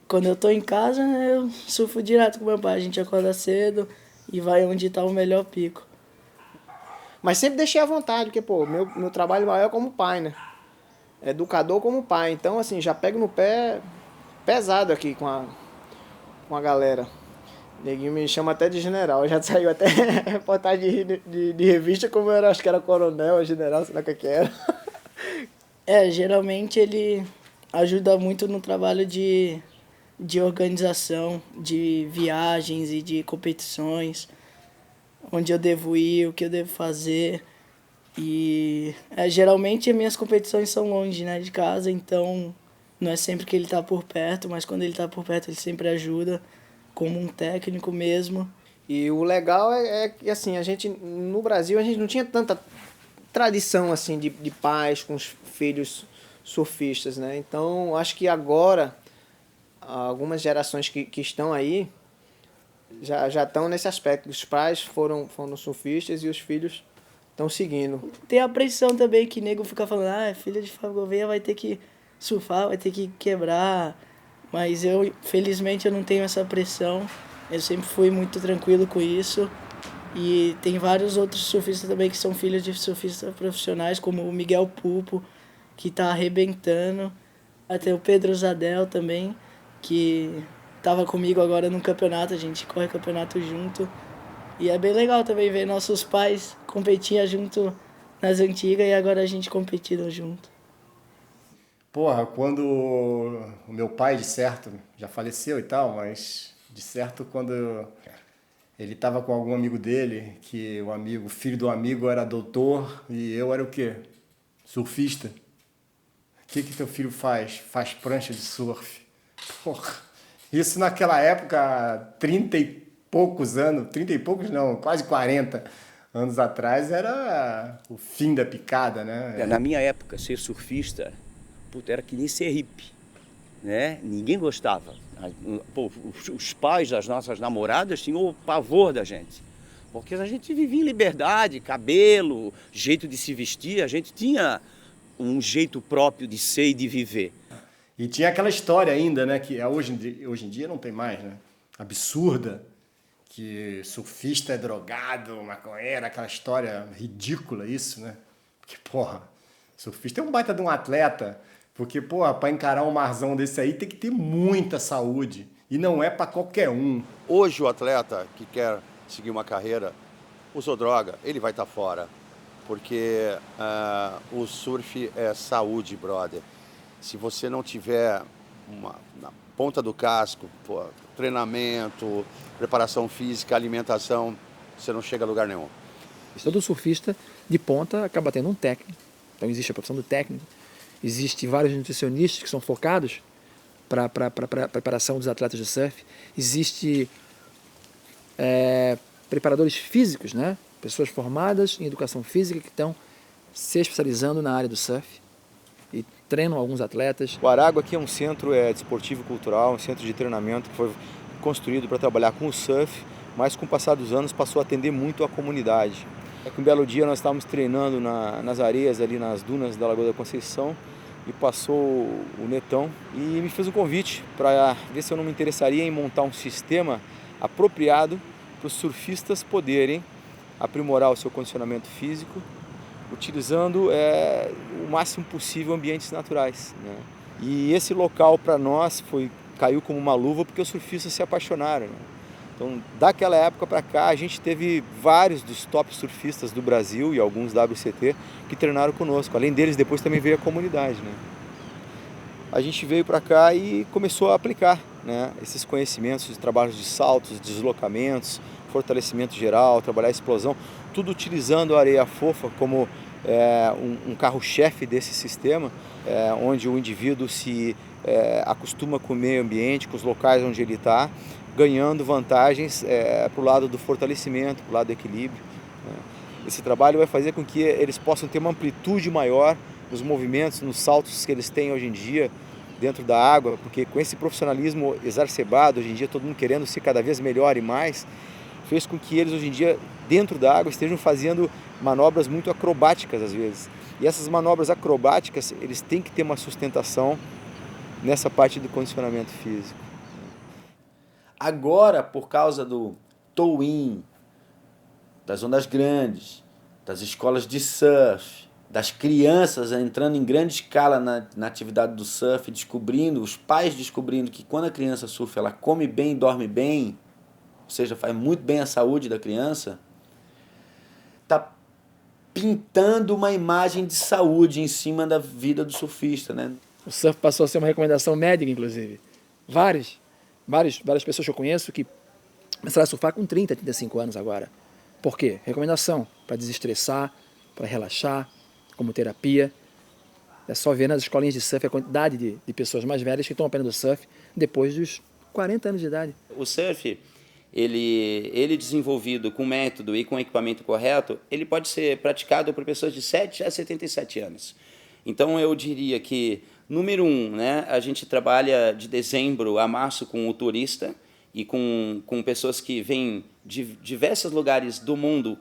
Speaker 21: Quando eu tô em casa, eu surfo direto com meu pai, a gente acorda cedo e vai onde está o melhor pico.
Speaker 12: Mas sempre deixei à vontade, porque, pô, meu trabalho maior é como pai, né? Educador como pai. Então, assim, já pego no pé pesado aqui com a galera. O neguinho me chama até de general. Já saiu até reportagem de revista, como eu acho que era coronel, general, sei lá o que era.
Speaker 21: Geralmente ele ajuda muito no trabalho de organização, de viagens e de competições, onde eu devo ir, o que eu devo fazer. E geralmente as minhas competições são longe, né, de casa, então não é sempre que ele está por perto, mas quando ele está por perto ele sempre ajuda, como um técnico mesmo.
Speaker 12: E o legal é que, assim, no Brasil, a gente não tinha tanta tradição, assim, de pais com os filhos surfistas, né? Então, acho que agora, algumas gerações que estão aí, já estão nesse aspecto. Os pais foram surfistas e os filhos estão seguindo.
Speaker 21: Tem a pressão também que nego fica falando, filho de Fábio Gouveia vai ter que surfar, vai ter que quebrar. Mas felizmente, eu não tenho essa pressão. Eu sempre fui muito tranquilo com isso. E tem vários outros surfistas também que são filhos de surfistas profissionais, como o Miguel Pupo, que está arrebentando. Até o Pedro Zadel também, que estava comigo agora no campeonato, a gente corre campeonato junto. E é bem legal também ver nossos pais competiam junto nas antigas e agora a gente competindo junto.
Speaker 6: Porra, quando o meu pai, de certo, já faleceu e tal, mas de certo quando Ele estava com algum amigo dele, que o filho do amigo era doutor e eu era o quê? Surfista. O que teu filho faz? Faz prancha de surf. Porra, isso naquela época, 30 e poucos anos, 30 e poucos não, quase 40 anos atrás, era o fim da picada, né?
Speaker 3: Na minha época, ser surfista, puta, era que nem ser hippie, né? Ninguém gostava. Pô, os pais das nossas namoradas tinham o pavor da gente, porque a gente vivia em liberdade, cabelo, jeito de se vestir, a gente tinha um jeito próprio de ser e de viver.
Speaker 6: E tinha aquela história ainda, né, que hoje em dia não tem mais, né? Absurda, que surfista é drogado, maconheiro, aquela história ridícula isso, né? Porque, porra, surfista é um baita de um atleta, porque, porra, para encarar um marzão desse aí tem que ter muita saúde, e não é para qualquer um.
Speaker 9: Hoje o atleta que quer seguir uma carreira usou droga, ele vai estar fora, porque o surf é saúde, brother. Se você não tiver na ponta do casco, pô, treinamento, preparação física, alimentação, você não chega a lugar nenhum.
Speaker 1: Todo surfista de ponta acaba tendo um técnico. Então existe a profissão do técnico. Existe vários nutricionistas que são focados para a preparação dos atletas de surf. Existe preparadores físicos, né? Pessoas formadas em educação física que estão se especializando na área do surf e treinam alguns atletas.
Speaker 22: O Aragua aqui é um centro desportivo cultural, um centro de treinamento que foi construído para trabalhar com o surf, mas com o passar dos anos passou a atender muito a comunidade. Um belo dia nós estávamos treinando nas areias ali nas dunas da Lagoa da Conceição e passou o Netão e me fez um convite para ver se eu não me interessaria em montar um sistema apropriado para os surfistas poderem aprimorar o seu condicionamento físico utilizando o máximo possível ambientes naturais, né? E esse local para nós caiu como uma luva porque os surfistas se apaixonaram, né? Então, daquela época para cá, a gente teve vários dos top surfistas do Brasil e alguns WCT que treinaram conosco. Além deles, depois também veio a comunidade, né? A gente veio para cá e começou a aplicar, né, esses conhecimentos de trabalhos de saltos, deslocamentos, fortalecimento geral, trabalhar a explosão, tudo utilizando a areia fofa como um carro-chefe desse sistema, onde o indivíduo se acostuma com o meio ambiente, com os locais onde ele está, ganhando vantagens para o lado do fortalecimento, para o lado do equilíbrio, né? Esse trabalho vai fazer com que eles possam ter uma amplitude maior nos movimentos, nos saltos que eles têm hoje em dia dentro da água, porque com esse profissionalismo exacerbado, hoje em dia todo mundo querendo ser cada vez melhor e mais, fez com que eles hoje em dia, dentro da água, estejam fazendo manobras muito acrobáticas às vezes. E essas manobras acrobáticas, eles têm que ter uma sustentação nessa parte do condicionamento físico.
Speaker 11: Agora, por causa do tow-in, das ondas grandes, das escolas de surf, das crianças entrando em grande escala na atividade do surf, os pais descobrindo que quando a criança surfa, ela come bem, dorme bem, ou seja, faz muito bem à saúde da criança, está pintando uma imagem de saúde em cima da vida do surfista, né?
Speaker 1: O surf passou a ser uma recomendação médica, inclusive. Várias pessoas que eu conheço que começaram a surfar com 30, 35 anos agora. Por quê? Recomendação para desestressar, para relaxar, como terapia. É só ver nas escolinhas de surf a quantidade de pessoas mais velhas que estão aprendendo surf depois dos 40 anos de idade.
Speaker 23: O surf, ele desenvolvido com método e com equipamento correto, ele pode ser praticado por pessoas de 7 a 77 anos. Então eu diria que, número 1, né, a gente trabalha de dezembro a março com o turista e com pessoas que vêm de diversos lugares do mundo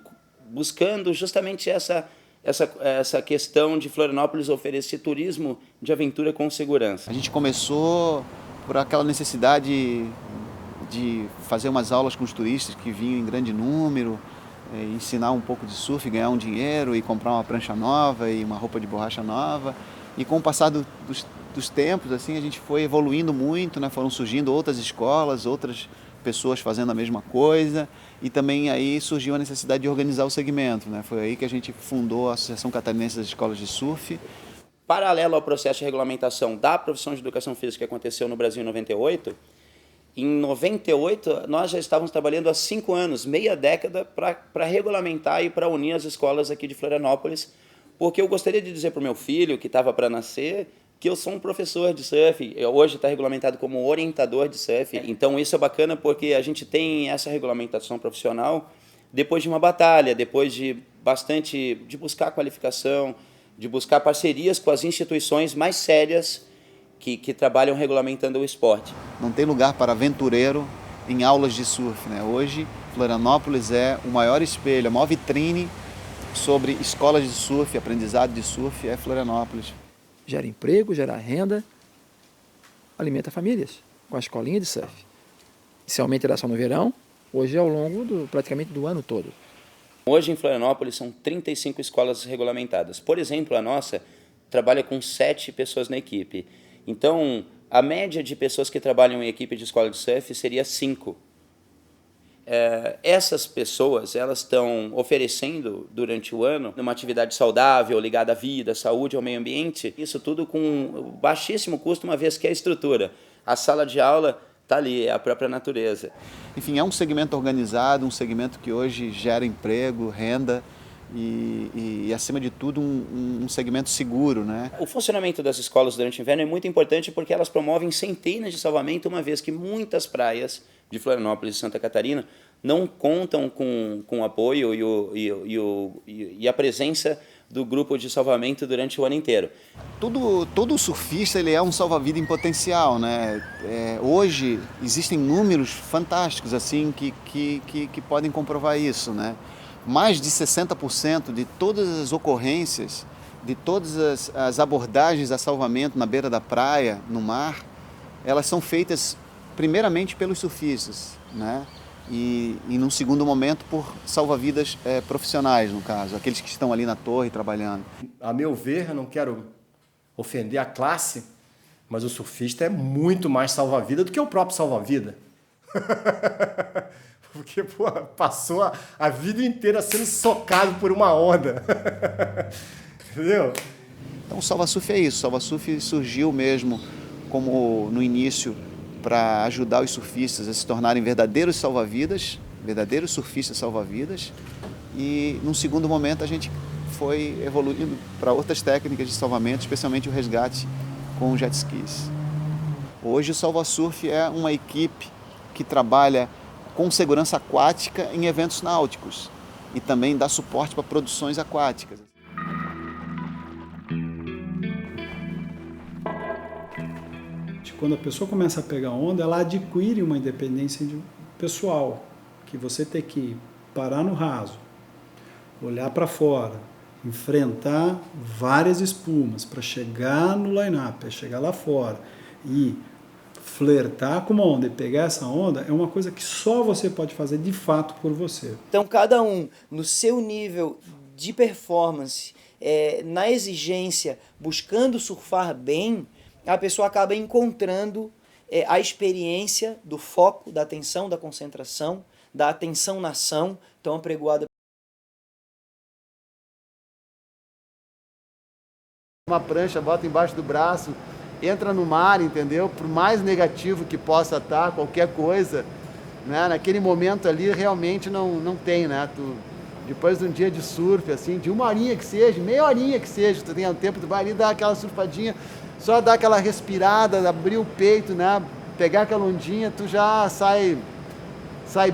Speaker 23: buscando justamente essa questão de Florianópolis oferecer turismo de aventura com segurança.
Speaker 5: A gente começou por aquela necessidade de fazer umas aulas com os turistas que vinham em grande número, ensinar um pouco de surf, ganhar um dinheiro e comprar uma prancha nova e uma roupa de borracha nova. E com o passar dos tempos, assim, a gente foi evoluindo muito, né? Foram surgindo outras escolas, outras pessoas fazendo a mesma coisa, e também aí surgiu a necessidade de organizar o segmento, né? Foi aí que a gente fundou a Associação Catarinense das Escolas de Surf.
Speaker 23: Paralelo ao processo de regulamentação da profissão de educação física que aconteceu no Brasil em 98, Em 98, nós já estávamos trabalhando há 5 anos, meia década, para regulamentar e para unir as escolas aqui de Florianópolis, porque eu gostaria de dizer para o meu filho, que estava para nascer, que eu sou um professor de surf, hoje está regulamentado como orientador de surf. Então isso é bacana porque a gente tem essa regulamentação profissional depois de uma batalha, depois de buscar qualificação, de buscar parcerias com as instituições mais sérias que trabalham regulamentando o esporte.
Speaker 5: Não tem lugar para aventureiro em aulas de surf, né? Hoje, Florianópolis é o maior espelho, a maior vitrine sobre escolas de surf, aprendizado de surf é Florianópolis.
Speaker 1: Gera emprego, gera renda, alimenta famílias com a escolinha de surf. Inicialmente era só no verão, hoje é ao longo praticamente do ano todo.
Speaker 23: Hoje em Florianópolis são 35 escolas regulamentadas. Por exemplo, a nossa trabalha com 7 pessoas na equipe. Então, a média de pessoas que trabalham em equipe de escola de surf seria 5. Essas pessoas, elas estão oferecendo durante o ano uma atividade saudável, ligada à vida, à saúde, ao meio ambiente, isso tudo com baixíssimo custo, uma vez que a estrutura, a sala de aula está ali, é a própria natureza.
Speaker 5: Enfim, é um segmento organizado, um segmento que hoje gera emprego, renda e acima de tudo, um segmento seguro, né?
Speaker 23: O funcionamento das escolas durante o inverno é muito importante porque elas promovem centenas de salvamento, uma vez que muitas praias de Florianópolis e Santa Catarina não contam com o apoio e a presença do grupo de salvamento durante o ano inteiro.
Speaker 5: Todo surfista ele é um salva-vida em potencial, né? Hoje existem números fantásticos assim que podem comprovar isso, né? Mais de 60% de todas as ocorrências, de todas as abordagens a salvamento na beira da praia, no mar, elas são feitas primeiramente pelos surfistas, né? E num segundo momento por salva-vidas profissionais, no caso, aqueles que estão ali na torre trabalhando.
Speaker 6: A meu ver, eu não quero ofender a classe, mas o surfista é muito mais salva-vida do que o próprio salva-vida. Porque passou a vida inteira sendo socado por uma onda. Entendeu?
Speaker 5: Então o Salva-Surf é isso. O Salva-Surf surgiu mesmo como no início para ajudar os surfistas a se tornarem verdadeiros salva-vidas, verdadeiros surfistas salva-vidas. E num segundo momento a gente foi evoluindo para outras técnicas de salvamento, especialmente o resgate com jet skis. Hoje o Salva-Surf é uma equipe que trabalha com segurança aquática em eventos náuticos e também dá suporte para produções aquáticas.
Speaker 4: Quando a pessoa começa a pegar onda, ela adquire uma independência pessoal, que você tem que parar no raso, olhar para fora, enfrentar várias espumas para chegar no line-up, chegar lá fora e flertar com uma onda e pegar essa onda é uma coisa que só você pode fazer de fato por você.
Speaker 15: Então cada um no seu nível de performance, na exigência, buscando surfar bem, a pessoa acaba encontrando a experiência do foco, da atenção, da concentração, da atenção na ação, tão apregoada.
Speaker 5: Uma prancha, bota embaixo do braço, entra no mar, entendeu? Por mais negativo que possa estar, qualquer coisa, né? Naquele momento ali realmente não tem, né? Depois de um dia de surf, assim, de uma horinha que seja, meia horinha que seja, tu tem o tempo, tu vai ali dar aquela surfadinha, só dar aquela respirada, abrir o peito, né? Pegar aquela ondinha, tu já sai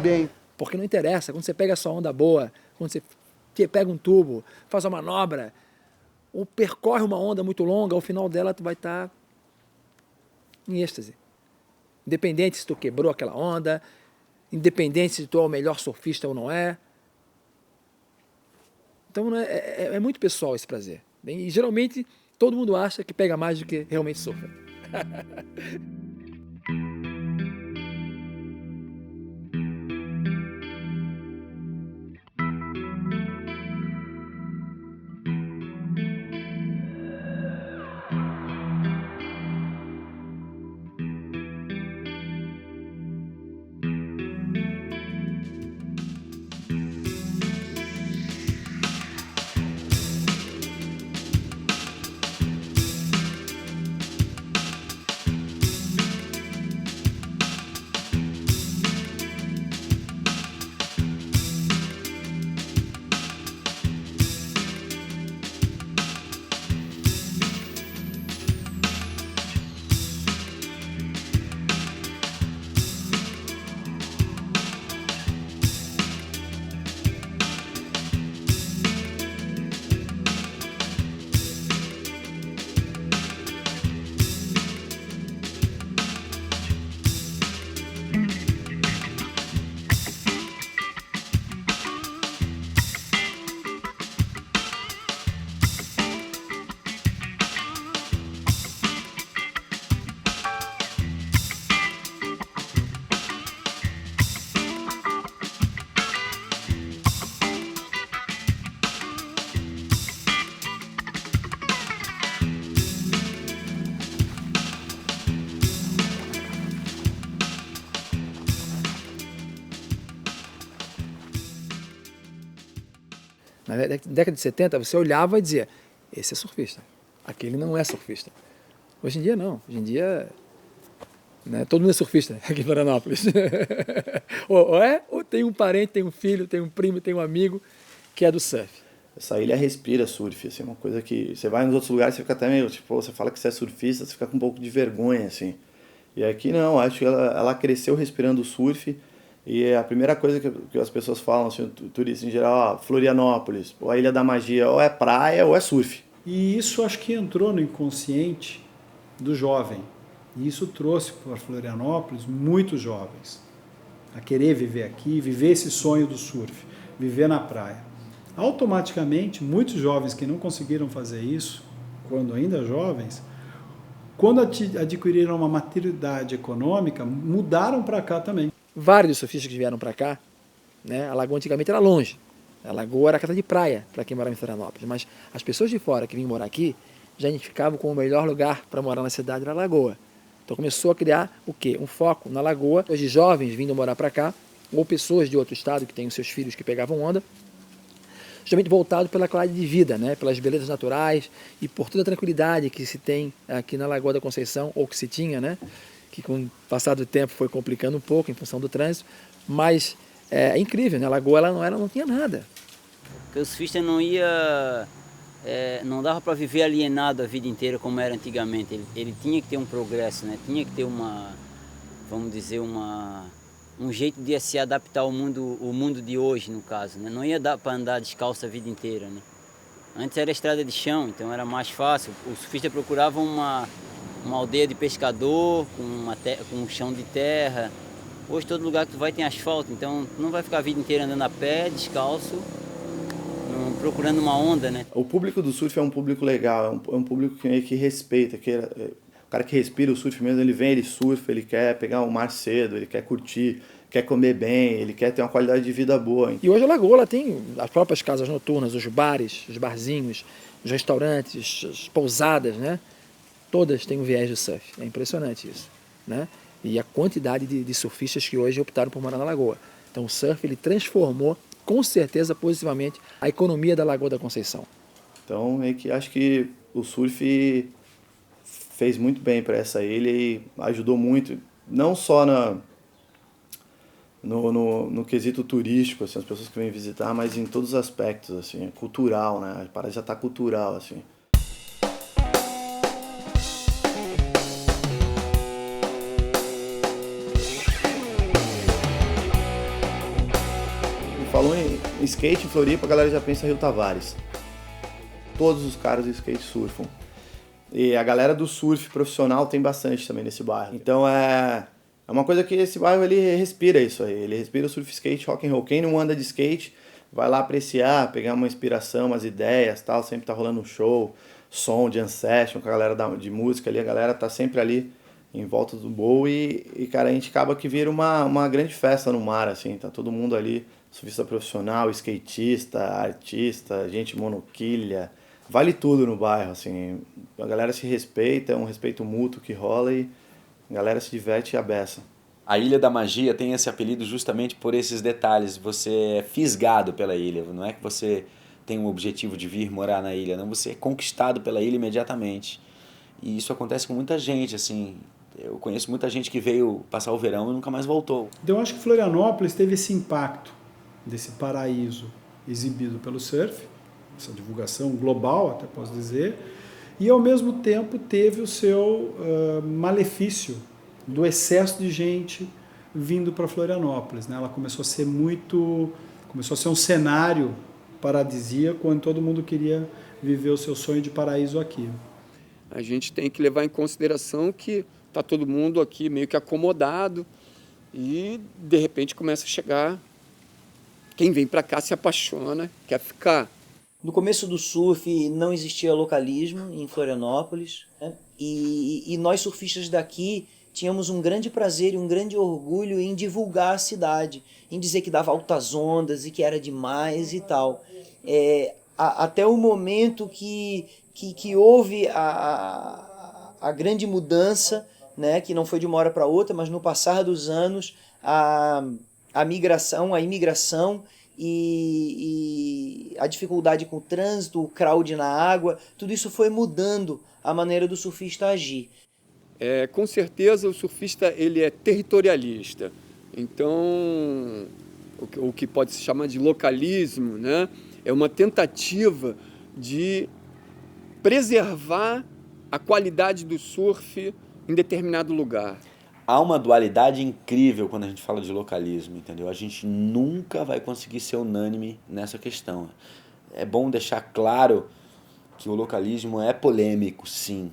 Speaker 5: bem.
Speaker 1: Porque não interessa, quando você pega a sua onda boa, quando você pega um tubo, faz uma manobra, ou percorre uma onda muito longa, ao final dela tu vai estar em êxtase. Independente se tu quebrou aquela onda, independente se tu é o melhor surfista ou não é. Então é muito pessoal esse prazer. E geralmente todo mundo acha que pega mais do que realmente surfa. Na década de 70, você olhava e dizia, esse é surfista, aquele não é surfista. Hoje em dia, não. Hoje em dia, né, todo mundo é surfista aqui em Florianópolis. ou tem um parente, tem um filho, tem um primo, tem um amigo que é do surf.
Speaker 18: Essa ilha respira surf, assim, uma coisa que... Você vai nos outros lugares, você fica até meio, tipo, você fala que você é surfista, você fica com um pouco de vergonha, assim. E aqui não, acho que ela cresceu respirando surf. E a primeira coisa que as pessoas falam, assim, turistas em geral, Florianópolis, a Ilha da Magia, ou é praia ou é surf.
Speaker 4: E isso acho que entrou no inconsciente do jovem. E isso trouxe para Florianópolis muitos jovens a querer viver aqui, viver esse sonho do surf, viver na praia. Automaticamente, muitos jovens que não conseguiram fazer isso, quando ainda jovens, quando adquiriram uma maturidade econômica, mudaram para cá também.
Speaker 1: Vários surfistas que vieram para cá, né, a lagoa antigamente era longe. A lagoa era casa de praia para quem morava em Florianópolis. Mas as pessoas de fora que vinham morar aqui já identificavam como o melhor lugar para morar na cidade era a lagoa. Então começou a criar o quê? Um foco na lagoa, de jovens vindo morar para cá, ou pessoas de outro estado que têm os seus filhos que pegavam onda, justamente voltado pela qualidade de vida, né, pelas belezas naturais e por toda a tranquilidade que se tem aqui na Lagoa da Conceição, ou que se tinha, né, que com o passar do tempo foi complicando um pouco em função do trânsito, mas é incrível, né? A lagoa ela não tinha nada.
Speaker 2: Porque o surfista não ia, não dava para viver alienado a vida inteira como era antigamente. Ele tinha que ter um progresso, né? Tinha que ter vamos dizer, um jeito de se adaptar ao mundo de hoje, no caso, né? Não ia dar para andar descalço a vida inteira, né? Antes era estrada de chão, então era mais fácil. O surfista procurava uma aldeia de pescador, com um chão de terra. Hoje todo lugar que tu vai tem asfalto, então tu não vai ficar a vida inteira andando a pé, descalço, procurando uma onda, né?
Speaker 18: O público do surf é um público legal, é um público que respeita, o cara que respira o surf mesmo, ele vem, ele surfa, ele quer pegar o mar cedo, ele quer curtir, quer comer bem, ele quer ter uma qualidade de vida boa.
Speaker 1: E hoje a lagoa ela tem as próprias casas noturnas, os bares, os barzinhos, os restaurantes, as pousadas, né? Todas têm um viés de surf. É impressionante isso, né? E a quantidade de surfistas que hoje optaram por morar na lagoa. Então o surf ele transformou, com certeza, positivamente, a economia da Lagoa da Conceição.
Speaker 18: Então acho que o surf fez muito bem para essa ilha e ajudou muito, não só no quesito turístico, assim, as pessoas que vêm visitar, mas em todos os aspectos, assim, cultural, né? A parada já está cultural, assim. Falou em skate em Floripa, a galera já pensa em Rio Tavares. Todos os caras do skate surfam. E a galera do surf profissional tem bastante também nesse bairro. Então é uma coisa que esse bairro ele respira isso aí. Ele respira o surf, skate, rock and roll. Quem não anda de skate vai lá apreciar, pegar uma inspiração, umas ideias, tal. Sempre tá rolando um show, som, jam session com a galera de música ali. A galera tá sempre ali em volta do bowl e cara, a gente acaba que vira uma grande festa no mar, assim. Tá todo mundo ali, surfista profissional, skatista, artista, gente monoquilha. Vale tudo no bairro, assim. A galera se respeita, é um respeito mútuo que rola e a galera se diverte e a beça.
Speaker 11: A Ilha da Magia tem esse apelido justamente por esses detalhes. Você é fisgado pela ilha, não é que você tem um objetivo de vir morar na ilha, não, você é conquistado pela ilha imediatamente. E isso acontece com muita gente, assim. Eu conheço muita gente que veio passar o verão e nunca mais voltou.
Speaker 4: Então eu acho que Florianópolis teve esse impacto desse paraíso exibido pelo surf, essa divulgação global, até posso dizer, e ao mesmo tempo teve o seu malefício do excesso de gente vindo para Florianópolis, né? Ela começou a ser um cenário paradisíaco, onde todo mundo queria viver o seu sonho de paraíso aqui.
Speaker 7: A gente tem que levar em consideração que está todo mundo aqui meio que acomodado e de repente começa a chegar. Quem vem para cá se apaixona, quer ficar.
Speaker 15: No começo do surf não existia localismo em Florianópolis, né? E nós surfistas daqui tínhamos um grande prazer e um grande orgulho em divulgar a cidade, em dizer que dava altas ondas e que era demais e tal. Até o momento que houve a grande mudança, né? Que não foi de uma hora para outra, mas no passar dos anos a imigração e a dificuldade com o trânsito, o crowd na água, tudo isso foi mudando a maneira do surfista agir.
Speaker 7: Com certeza o surfista ele é territorialista, então o que pode se chamar de localismo, né, é uma tentativa de preservar a qualidade do surf em determinado lugar.
Speaker 11: Há uma dualidade incrível quando a gente fala de localismo, entendeu? A gente nunca vai conseguir ser unânime nessa questão. É bom deixar claro que o localismo é polêmico, sim.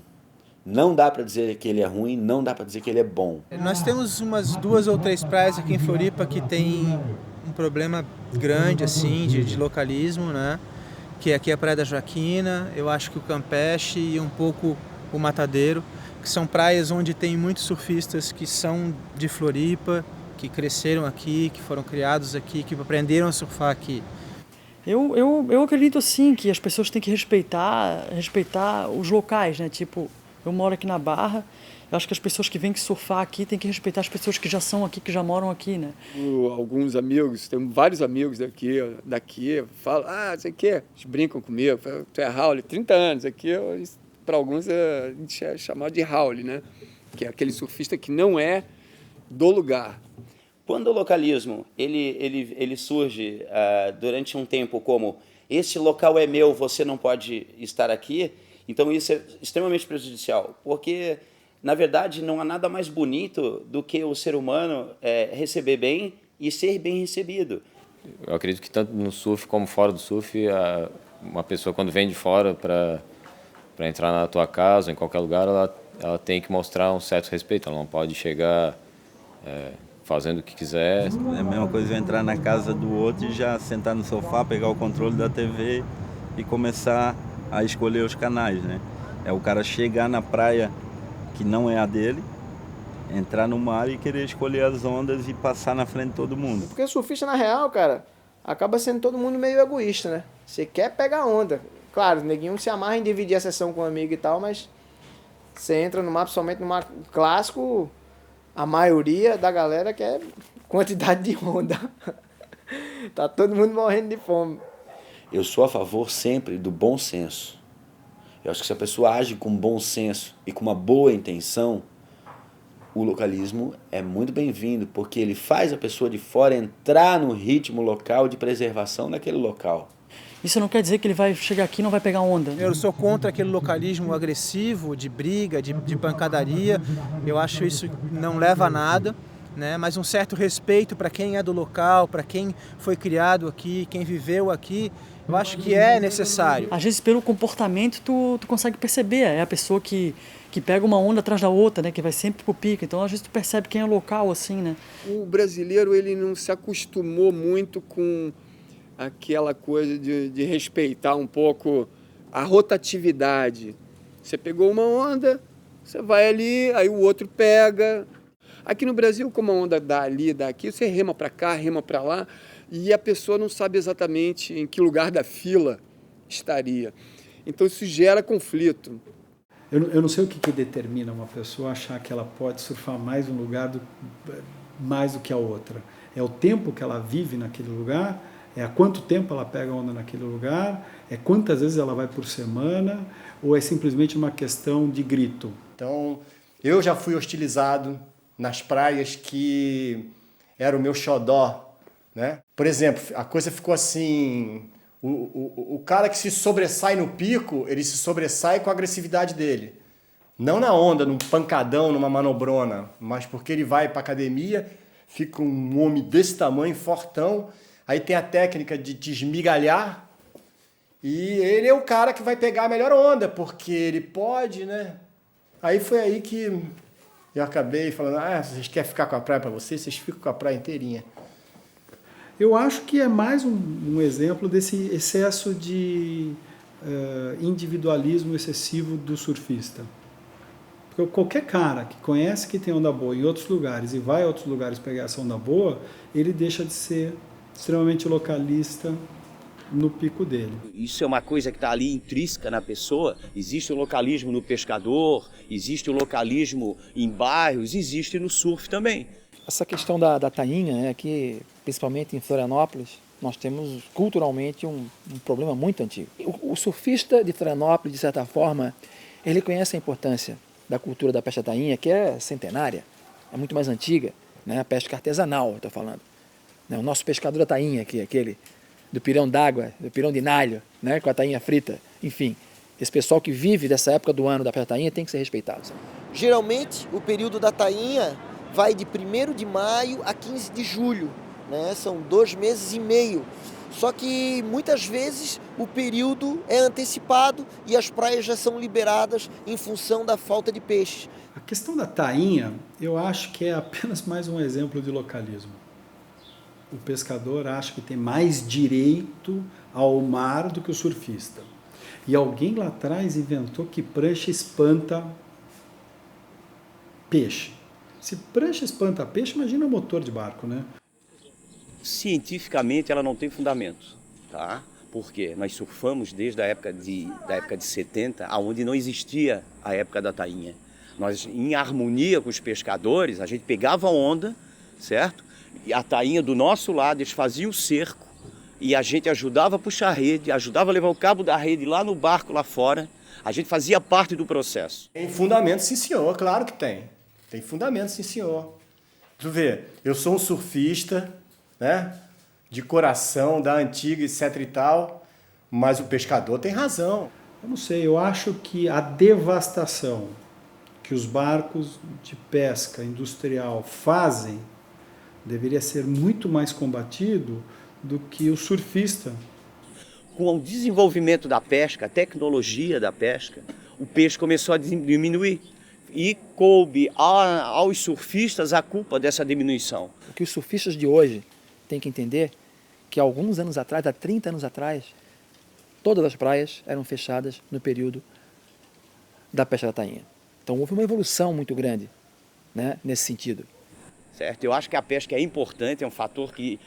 Speaker 11: Não dá para dizer que ele é ruim, não dá para dizer que ele é bom.
Speaker 10: Nós temos umas 2 ou 3 praias aqui em Floripa que tem um problema grande assim de localismo, né? Que aqui é a Praia da Joaquina, eu acho que o Campeche e um pouco o Matadeiro, que são praias onde tem muitos surfistas que são de Floripa, que cresceram aqui, que foram criados aqui, que aprenderam a surfar aqui.
Speaker 13: Eu acredito assim que as pessoas têm que respeitar os locais, né? Tipo, eu moro aqui na Barra, eu acho que as pessoas que vêm surfar aqui têm que respeitar as pessoas que já são aqui, que já moram aqui, né?
Speaker 7: Alguns amigos, tem vários amigos daqui falam, sei o quê, eles brincam comigo, falam, tu é Raul, 30 anos, aqui para alguns a gente é chamado de Raul, né? Que é aquele surfista que não é do lugar.
Speaker 23: Quando o localismo ele surge durante um tempo como esse local é meu, você não pode estar aqui, então isso é extremamente prejudicial, porque na verdade não há nada mais bonito do que o ser humano receber bem e ser bem recebido.
Speaker 17: Eu acredito que tanto no surf como fora do surf, uma pessoa quando vem de fora para entrar na tua casa, em qualquer lugar, ela tem que mostrar um certo respeito, ela não pode chegar fazendo o que quiser.
Speaker 14: É a mesma coisa eu entrar na casa do outro e já sentar no sofá, pegar o controle da TV e começar a escolher os canais, né? É o cara chegar na praia que não é a dele, entrar no mar e querer escolher as ondas e passar na frente de todo mundo.
Speaker 12: Porque surfista, na real, cara, acaba sendo todo mundo meio egoísta, né? Você quer pegar onda. Claro, neguinho se amarra em dividir a sessão com um amigo e tal, mas você entra no mar, principalmente no mar clássico, a maioria da galera quer quantidade de onda. Tá todo mundo morrendo de fome.
Speaker 11: Eu sou a favor sempre do bom senso. Eu acho que se a pessoa age com bom senso e com uma boa intenção, o localismo é muito bem-vindo, porque ele faz a pessoa de fora entrar no ritmo local de preservação daquele local.
Speaker 13: Isso não quer dizer que ele vai chegar aqui e não vai pegar onda.
Speaker 10: Eu sou contra aquele localismo agressivo, de briga, de pancadaria. Eu acho isso não leva a nada, né? Mas um certo respeito para quem é do local, para quem foi criado aqui, quem viveu aqui, eu acho que é necessário.
Speaker 13: Às vezes pelo comportamento tu consegue perceber, é a pessoa que pega uma onda atrás da outra, né? Que vai sempre pro pico, então às vezes tu percebe quem é local assim, né?
Speaker 7: O brasileiro ele não se acostumou muito com aquela coisa de respeitar um pouco a rotatividade. Você pegou uma onda, você vai ali, aí o outro pega. Aqui no Brasil, como a onda dá ali, dá aqui, você rema para cá, rema para lá, e a pessoa não sabe exatamente em que lugar da fila estaria. Então isso gera conflito.
Speaker 4: Eu não sei o que determina uma pessoa achar que ela pode surfar mais um lugar mais do que a outra. É o tempo que ela vive naquele lugar, é há quanto tempo ela pega onda naquele lugar, é quantas vezes ela vai por semana, ou é simplesmente uma questão de grito?
Speaker 6: Então, eu já fui hostilizado nas praias que era o meu xodó, né? Por exemplo, a coisa ficou assim, o cara que se sobressai no pico, ele se sobressai com a agressividade dele. Não na onda, num pancadão, numa manobrona, mas porque ele vai para academia, fica um homem desse tamanho, fortão, aí tem a técnica de te esmigalhar, e ele é o cara que vai pegar a melhor onda, porque ele pode, né? Aí foi aí que eu acabei falando, vocês querem ficar com a praia para vocês ficam com a praia inteirinha.
Speaker 4: Eu acho que é mais um exemplo desse excesso de individualismo excessivo do surfista. Porque qualquer cara que conhece que tem onda boa em outros lugares e vai a outros lugares pegar essa onda boa, ele deixa de ser extremamente localista no pico dele.
Speaker 3: Isso é uma coisa que está ali intrínseca na pessoa. Existe o localismo no pescador, existe o localismo em bairros, existe no surf também.
Speaker 1: Essa questão da tainha, né, aqui, principalmente em Florianópolis, nós temos culturalmente um problema muito antigo. O surfista de Florianópolis, de certa forma, ele conhece a importância da cultura da pesca da tainha, que é centenária, é muito mais antiga, né? A pesca artesanal, estou falando. O nosso pescador da tainha, que é aquele do pirão d'água, do pirão de nalho, né? Com a tainha frita, enfim. Esse pessoal que vive dessa época do ano da pesca da tainha tem que ser respeitado. Sabe?
Speaker 8: Geralmente, o período da tainha vai de 1º de maio a 15 de julho, né? São 2 meses e meio. Só que muitas vezes o período é antecipado e as praias já são liberadas em função da falta de peixe.
Speaker 4: A questão da tainha, eu acho que é apenas mais um exemplo de localismo. O pescador acha que tem mais direito ao mar do que o surfista. E alguém lá atrás inventou que prancha espanta peixe. Se prancha espanta peixe, imagina motor de barco, né?
Speaker 3: Cientificamente ela não tem fundamento, tá? Porque nós surfamos desde a época de 70, onde não existia a época da tainha. Nós, em harmonia com os pescadores, a gente pegava a onda, certo? E a tainha do nosso lado, eles faziam o cerco e a gente ajudava a puxar a rede, ajudava a levar o cabo da rede lá no barco lá fora. A gente fazia parte do processo.
Speaker 6: Tem fundamento, sim senhor, claro que tem. Tem fundamento, sim senhor. Tu vê, eu sou um surfista, né? De coração, da antiga, etc e tal, mas o pescador tem razão.
Speaker 4: Eu não sei, eu acho que a devastação que os barcos de pesca industrial fazem deveria ser muito mais combatido do que o surfista.
Speaker 3: Com o desenvolvimento da pesca, a tecnologia da pesca, o peixe começou a diminuir. E coube aos surfistas a culpa dessa diminuição.
Speaker 1: O que os surfistas de hoje têm que entender que há alguns anos atrás, há 30 anos atrás, todas as praias eram fechadas no período da pesca da tainha. Então houve uma evolução muito grande, né, nesse sentido.
Speaker 3: Certo? Eu acho que a pesca é importante, é um fator que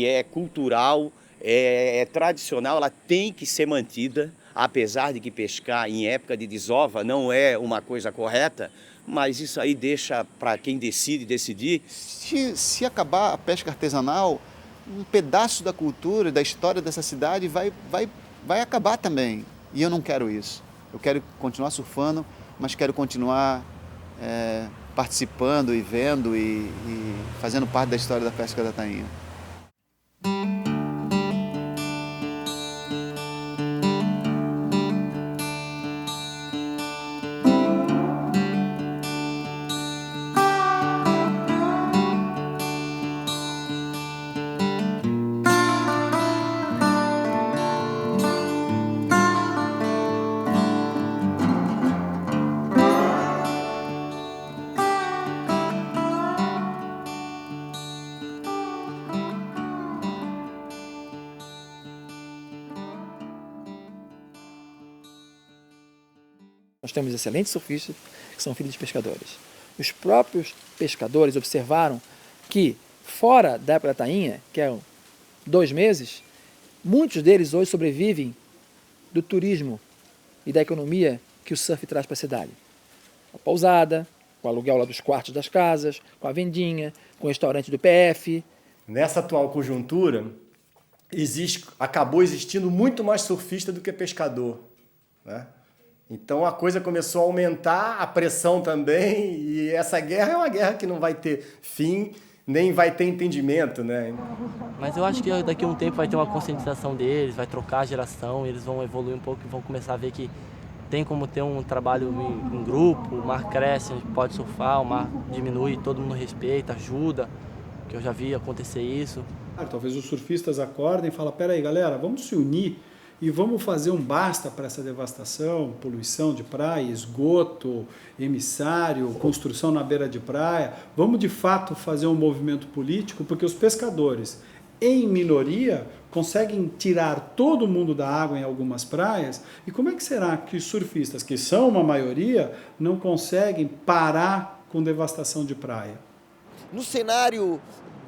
Speaker 3: é cultural, é tradicional, ela tem que ser mantida, apesar de que pescar em época de desova não é uma coisa correta, mas isso aí deixa para quem decide decidir.
Speaker 5: Se acabar a pesca artesanal, um pedaço da cultura, da história dessa cidade vai acabar também. E eu não quero isso. Eu quero continuar surfando, mas quero continuar participando e vendo e fazendo parte da história da pesca da tainha.
Speaker 1: Nós temos excelentes surfistas que são filhos de pescadores. Os próprios pescadores observaram que, fora da época da tainha, que é 2 meses, muitos deles hoje sobrevivem do turismo e da economia que o surf traz para a cidade. Com a pousada, com o aluguel lá dos quartos das casas, com a vendinha, com o restaurante do PF.
Speaker 6: Nessa atual conjuntura, acabou existindo muito mais surfista do que pescador, né? Então a coisa começou a aumentar, a pressão também, e essa guerra é uma guerra que não vai ter fim, nem vai ter entendimento, né?
Speaker 16: Mas eu acho que daqui a um tempo vai ter uma conscientização deles, vai trocar a geração, eles vão evoluir um pouco e vão começar a ver que tem como ter um trabalho em grupo, o mar cresce, a gente pode surfar, o mar diminui, todo mundo respeita, ajuda, que eu já vi acontecer isso.
Speaker 4: Talvez os surfistas acordem e falem, peraí galera, vamos se unir e vamos fazer um basta para essa devastação, poluição de praia, esgoto, emissário, construção na beira de praia. Vamos de fato fazer um movimento político, porque os pescadores, em minoria, conseguem tirar todo mundo da água em algumas praias. E como é que será que os surfistas, que são uma maioria, não conseguem parar com devastação de praia?
Speaker 8: No cenário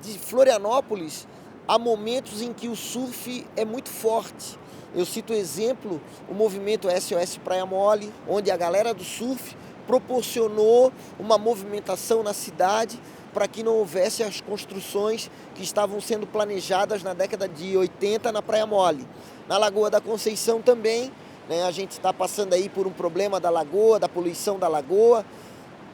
Speaker 8: de Florianópolis, há momentos em que o surf é muito forte. Eu cito o exemplo, o movimento SOS Praia Mole, onde a galera do surf proporcionou uma movimentação na cidade para que não houvesse as construções que estavam sendo planejadas na década de 80 na Praia Mole. Na Lagoa da Conceição também, né, a gente está passando aí por um problema da lagoa, da poluição da lagoa,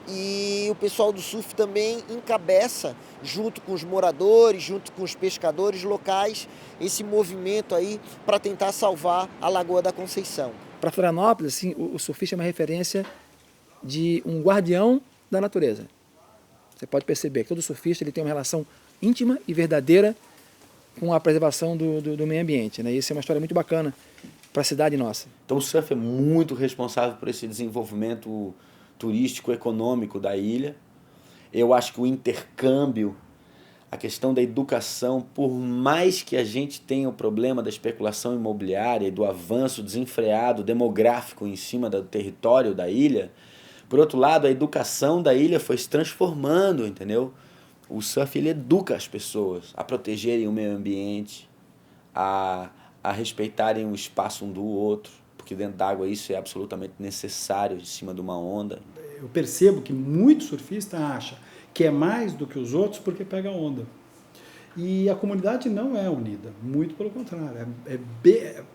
Speaker 8: e o pessoal do surf também encabeça, junto com os moradores, junto com os pescadores locais, esse movimento aí para tentar salvar a Lagoa da Conceição.
Speaker 1: Para Florianópolis, assim, o surfista é uma referência de um guardião da natureza. Você pode perceber que todo surfista ele tem uma relação íntima e verdadeira com a preservação do meio ambiente, né? Isso é uma história muito bacana para a cidade nossa.
Speaker 11: Então o surf é muito responsável por esse desenvolvimento turístico, econômico da ilha. Eu acho que o intercâmbio, a questão da educação, por mais que a gente tenha o problema da especulação imobiliária e do avanço desenfreado demográfico em cima do território da ilha, por outro lado, a educação da ilha foi se transformando, entendeu? O surf ele educa as pessoas a protegerem o meio ambiente, a respeitarem o espaço um do outro, porque dentro d'água isso é absolutamente necessário, em cima de uma onda.
Speaker 4: Eu percebo que muito surfista acha que é mais do que os outros porque pega onda. E a comunidade não é unida, muito pelo contrário.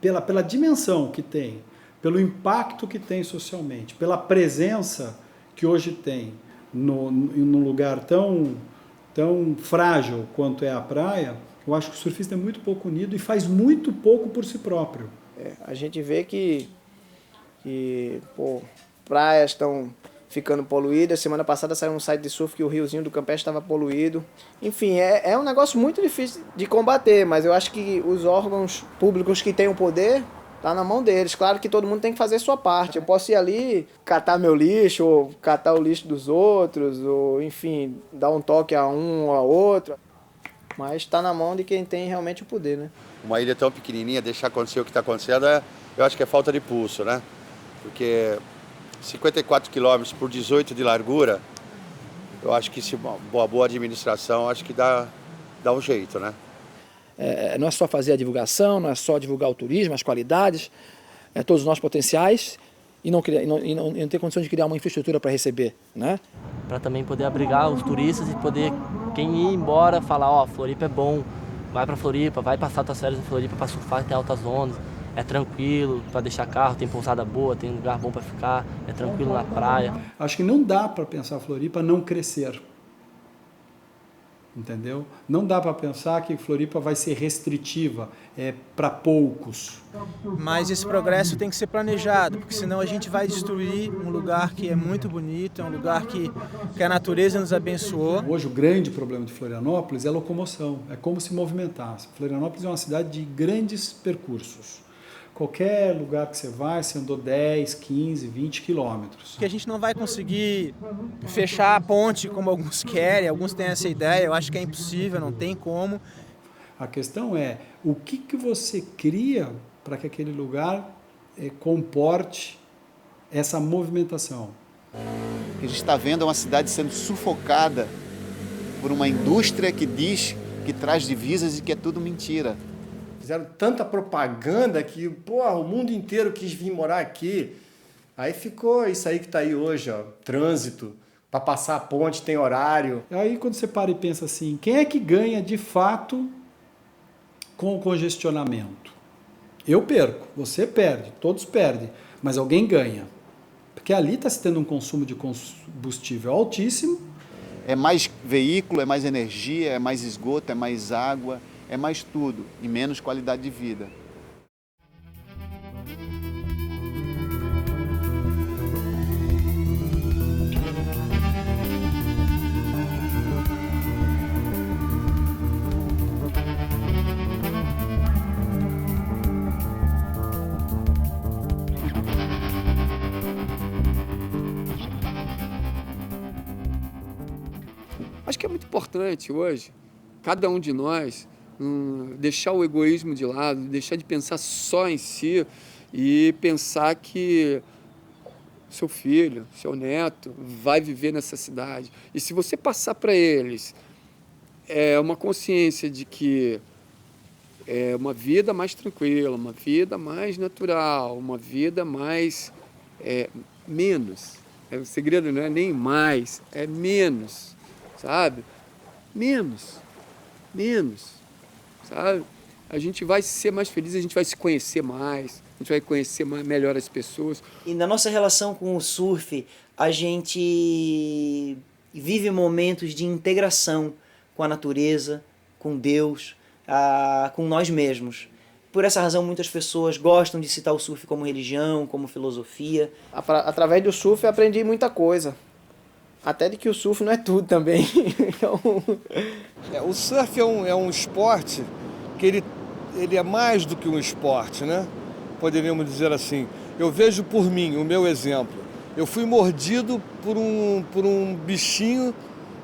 Speaker 4: Pela dimensão que tem, pelo impacto que tem socialmente, pela presença que hoje tem num lugar tão frágil quanto é a praia, eu acho que o surfista é muito pouco unido e faz muito pouco por si próprio.
Speaker 12: A gente vê que praias estão ficando poluídas. Semana passada saiu um site de surf que o riozinho do Campeche estava poluído. Enfim, é um negócio muito difícil de combater, mas eu acho que os órgãos públicos que têm o poder tá na mão deles. Claro que todo mundo tem que fazer a sua parte. Eu posso ir ali, catar meu lixo, ou catar o lixo dos outros, ou enfim, dar um toque a um ou a outro. Mas está na mão de quem tem realmente o poder, né?
Speaker 9: Uma ilha tão pequenininha, deixar acontecer o que está acontecendo, eu acho que é falta de pulso, né? Porque 54 quilômetros por 18 de largura, eu acho que se uma boa administração, acho que dá um jeito, né?
Speaker 1: Não é só fazer a divulgação, não é só divulgar o turismo, as qualidades, todos os nossos potenciais e não ter condições de criar uma infraestrutura para receber, né?
Speaker 16: Para também poder abrigar os turistas e poder, quem ir embora, falar, Floripa é bom, vai para Floripa, vai passar suas férias em Floripa para surfar, tem altas ondas, é tranquilo para deixar carro, tem pousada boa, tem lugar bom para ficar, é tranquilo na praia.
Speaker 4: Acho que não dá para pensar Floripa não crescer. Entendeu? Não dá para pensar que Floripa vai ser restritiva, para poucos.
Speaker 10: Mas esse progresso tem que ser planejado, porque senão a gente vai destruir um lugar que é muito bonito, é um lugar que a natureza nos abençoou.
Speaker 4: Hoje o grande problema de Florianópolis é a locomoção, é como se movimentasse. Florianópolis é uma cidade de grandes percursos. Qualquer lugar que você vai, você andou 10, 15, 20 quilômetros.
Speaker 10: Que a gente não vai conseguir fechar a ponte como alguns querem, alguns têm essa ideia, eu acho que é impossível, não tem como.
Speaker 4: A questão é, o que você cria para que aquele lugar comporte essa movimentação?
Speaker 5: O que a gente está vendo é uma cidade sendo sufocada por uma indústria que diz que traz divisas e que é tudo mentira.
Speaker 6: Fizeram tanta propaganda que, o mundo inteiro quis vir morar aqui. Aí ficou isso aí que está aí hoje, trânsito. Para passar a ponte tem horário.
Speaker 4: Aí quando você para e pensa assim, quem é que ganha de fato com o congestionamento? Eu perco, você perde, todos perdem, mas alguém ganha. Porque ali está se tendo um consumo de combustível altíssimo.
Speaker 5: É mais veículo, é mais energia, é mais esgoto, é mais água, é mais tudo e menos qualidade de vida.
Speaker 7: Acho que é muito importante hoje, cada um de nós, deixar o egoísmo de lado, deixar de pensar só em si e pensar que seu filho, seu neto vai viver nessa cidade. E se você passar para eles uma consciência de que é uma vida mais tranquila, uma vida mais natural, uma vida mais menos. O segredo não é nem mais, é menos, sabe? Menos, sabe? A gente vai ser mais feliz, a gente vai se conhecer mais, a gente vai conhecer melhor as pessoas.
Speaker 15: E na nossa relação com o surf, a gente vive momentos de integração com a natureza, com Deus, com nós mesmos. Por essa razão, muitas pessoas gostam de citar o surf como religião, como filosofia.
Speaker 12: Através do surf eu aprendi muita coisa. Até de que o surf não é tudo também.
Speaker 19: O surf é um esporte que ele é mais do que um esporte, né? Poderíamos dizer assim. Eu vejo por mim, o meu exemplo. Eu fui mordido por um bichinho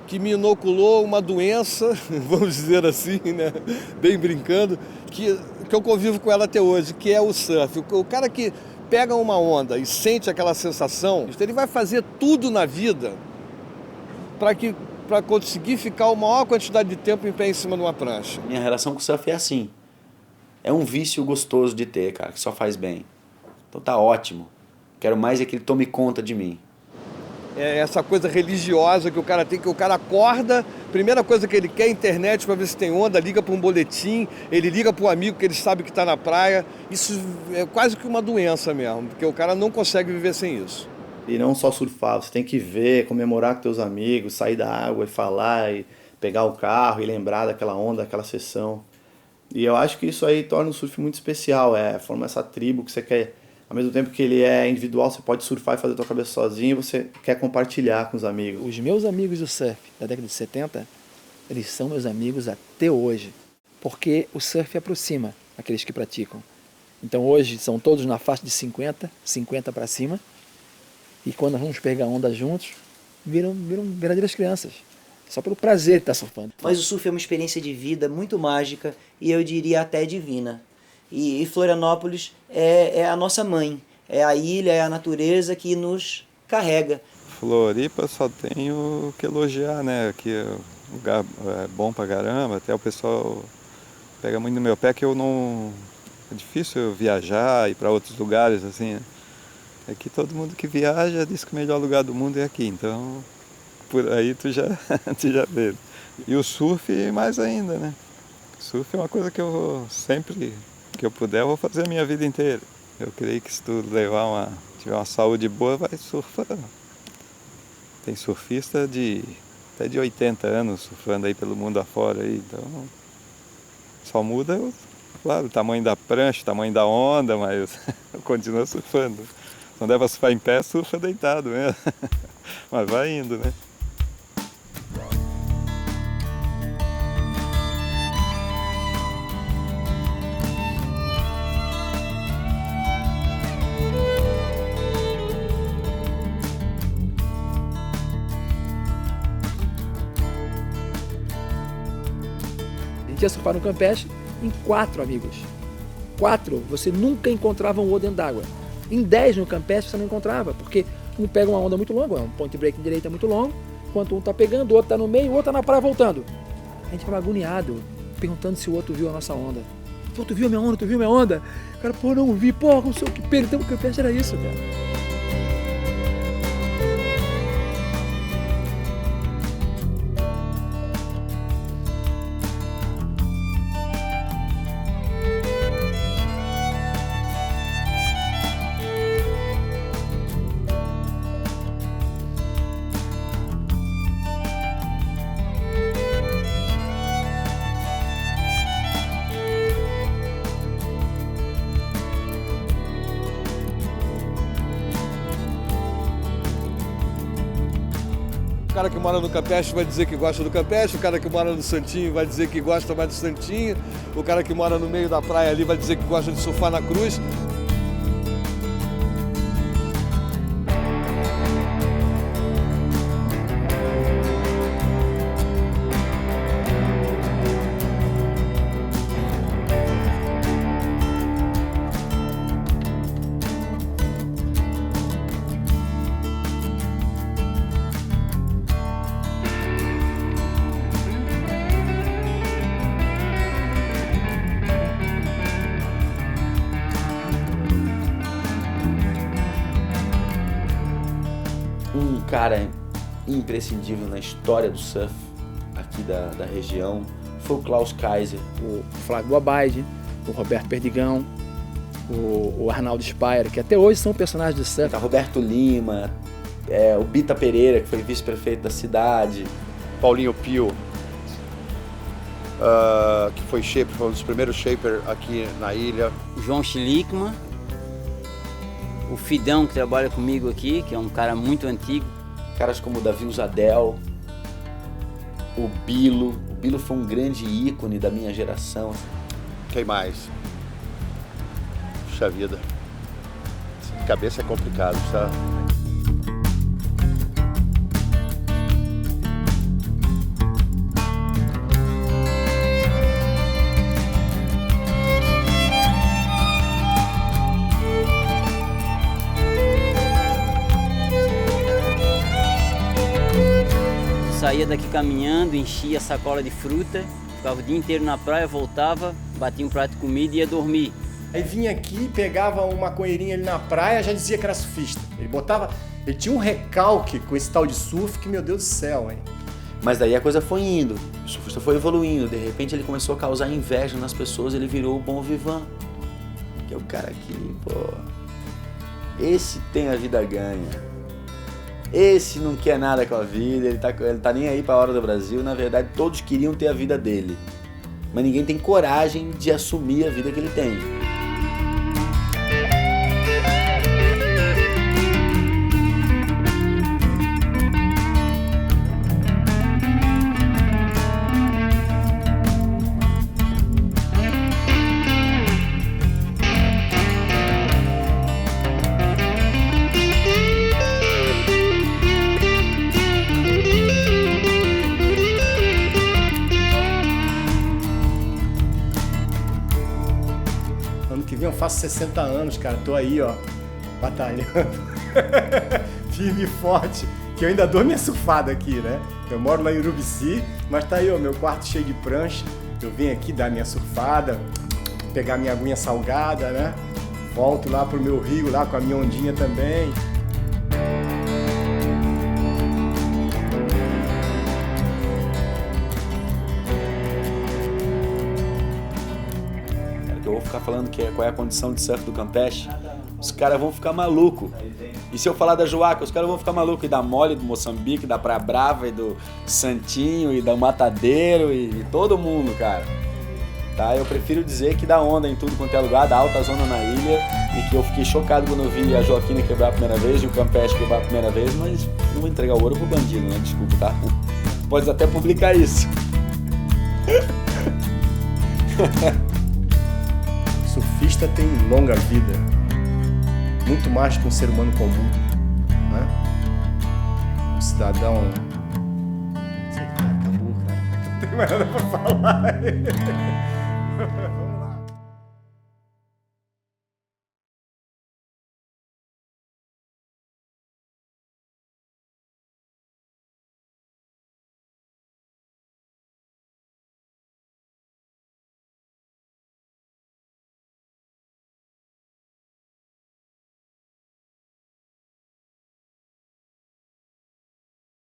Speaker 19: que me inoculou uma doença, vamos dizer assim, né? Bem brincando, que eu convivo com ela até hoje, que é o surf. O cara que pega uma onda e sente aquela sensação, ele vai fazer tudo na vida para conseguir ficar a maior quantidade de tempo em pé em cima de uma prancha.
Speaker 11: Minha relação com o surf é assim. É um vício gostoso de ter, cara, que só faz bem. Então tá ótimo. Quero mais é que ele tome conta de mim.
Speaker 19: É essa coisa religiosa que o cara tem, que o cara acorda, primeira coisa que ele quer é internet para ver se tem onda, liga para um boletim, ele liga para um amigo que ele sabe que está na praia. Isso é quase que uma doença mesmo, porque o cara não consegue viver sem isso.
Speaker 18: E não só surfar, você tem que ver, comemorar com teus amigos, sair da água e falar, e pegar o carro e lembrar daquela onda, daquela sessão. E eu acho que isso aí torna o surf muito especial, forma essa tribo que você quer. Ao mesmo tempo que ele é individual, você pode surfar e fazer a tua cabeça sozinho, você quer compartilhar com os amigos.
Speaker 1: Os meus amigos do surf da década de 70, eles são meus amigos até hoje, porque o surf aproxima aqueles que praticam. Então hoje são todos na faixa de 50 para cima, e quando nós vamos pegar onda juntos, viram verdadeiras crianças, só pelo prazer de estar surfando.
Speaker 15: Mas o surf é uma experiência de vida muito mágica e eu diria até divina. E Florianópolis é a nossa mãe, é a ilha, é a natureza que nos carrega.
Speaker 14: Floripa só tenho que elogiar, né? Aqui o lugar é bom pra caramba, até o pessoal pega muito no meu pé que eu não... É difícil eu viajar, ir para outros lugares, assim, né? Aqui todo mundo que viaja diz que o melhor lugar do mundo é aqui, então por aí tu já vê. E o surf mais ainda, né? O surf é uma coisa que eu sempre... que eu puder, eu vou fazer a minha vida inteira. Eu creio que se tu tiver uma saúde boa, vai surfar. Tem surfista até de 80 anos surfando aí pelo mundo afora. Aí, então, só muda, claro, o tamanho da prancha, o tamanho da onda, mas continua surfando. Se não der pra surfar em pé, surfa deitado mesmo. Mas vai indo, né?
Speaker 1: Ia surfar no Campeche em 4 amigos. 4, você nunca encontrava um outro dentro d'água. Em 10 no Campeche você não encontrava, porque um pega uma onda muito longa, um point break de direita muito longo, enquanto um tá pegando, o outro tá no meio, o outro tá na praia voltando. A gente ficava agoniado, perguntando se o outro viu a nossa onda. Pô, tu viu a minha onda? Tu viu a minha onda? O cara, pô, não vi, pô, não sei o que pega. Então o Campeche era isso, cara.
Speaker 19: O cara que mora no Campeche vai dizer que gosta do Campeche, o cara que mora no Santinho vai dizer que gosta mais do Santinho, o cara que mora no meio da praia ali vai dizer que gosta de surfar na cruz.
Speaker 11: Um cara imprescindível na história do surf aqui da região foi o Klaus Kaiser.
Speaker 1: O Flávio Abaide, o Roberto Perdigão, o Arnaldo Spire, que até hoje são personagens do surf.
Speaker 11: Tá Roberto Lima, o Bita Pereira, que foi vice-prefeito da cidade.
Speaker 9: Paulinho Pio, que foi shaper, foi um dos primeiros shaper aqui na ilha.
Speaker 2: O João Schlickman, o Fidão, que trabalha comigo aqui, que é um cara muito antigo.
Speaker 11: Caras como o Davi Usadel, o Bilo. O Bilo foi um grande ícone da minha geração.
Speaker 9: Quem mais? Puxa vida. De cabeça é complicado, tá?
Speaker 2: Saía daqui caminhando, enchia a sacola de fruta, ficava o dia inteiro na praia, voltava, batia um prato de comida e ia dormir.
Speaker 6: Aí vinha aqui, pegava uma maconheirinha ali na praia, já dizia que era surfista. Ele tinha um recalque com esse tal de surf que, meu Deus do céu, hein?
Speaker 11: Mas daí a coisa foi indo, o surfista foi evoluindo, de repente ele começou a causar inveja nas pessoas, ele virou o Bon Vivant. Que é o cara que, pô, esse tem a vida ganha. Esse não quer nada com a vida, ele tá nem aí pra hora do Brasil. Na verdade, todos queriam ter a vida dele. Mas ninguém tem coragem de assumir a vida que ele tem.
Speaker 6: Eu faço 60 anos, cara, tô aí, ó, batalhando, firme e forte, que eu ainda dou minha surfada aqui, né? Eu moro lá em Urubici, mas tá aí, ó, meu quarto cheio de prancha, eu venho aqui dar minha surfada, pegar minha aguinha salgada, né? Volto lá pro meu rio, lá com a minha ondinha também.
Speaker 11: Eu vou ficar falando qual é a condição de surf do Campeche, os caras vão ficar malucos. E se eu falar da Joaca, os caras vão ficar malucos. E da Mole, do Moçambique, da Praia Brava, e do Santinho, e do Matadeiro, e todo mundo, cara. Tá? Eu prefiro dizer que dá onda em tudo quanto é lugar, dá alta zona na ilha, e que eu fiquei chocado quando eu vi a Joaquina quebrar a primeira vez e o Campeche quebrar a primeira vez, mas não vou entregar o ouro pro bandido, né? Desculpa, tá? Pode até publicar isso.
Speaker 6: Surfista tem longa vida, muito mais que um ser humano comum, né? Um cidadão... Não sei, acabou, cara. Não tem mais nada pra falar.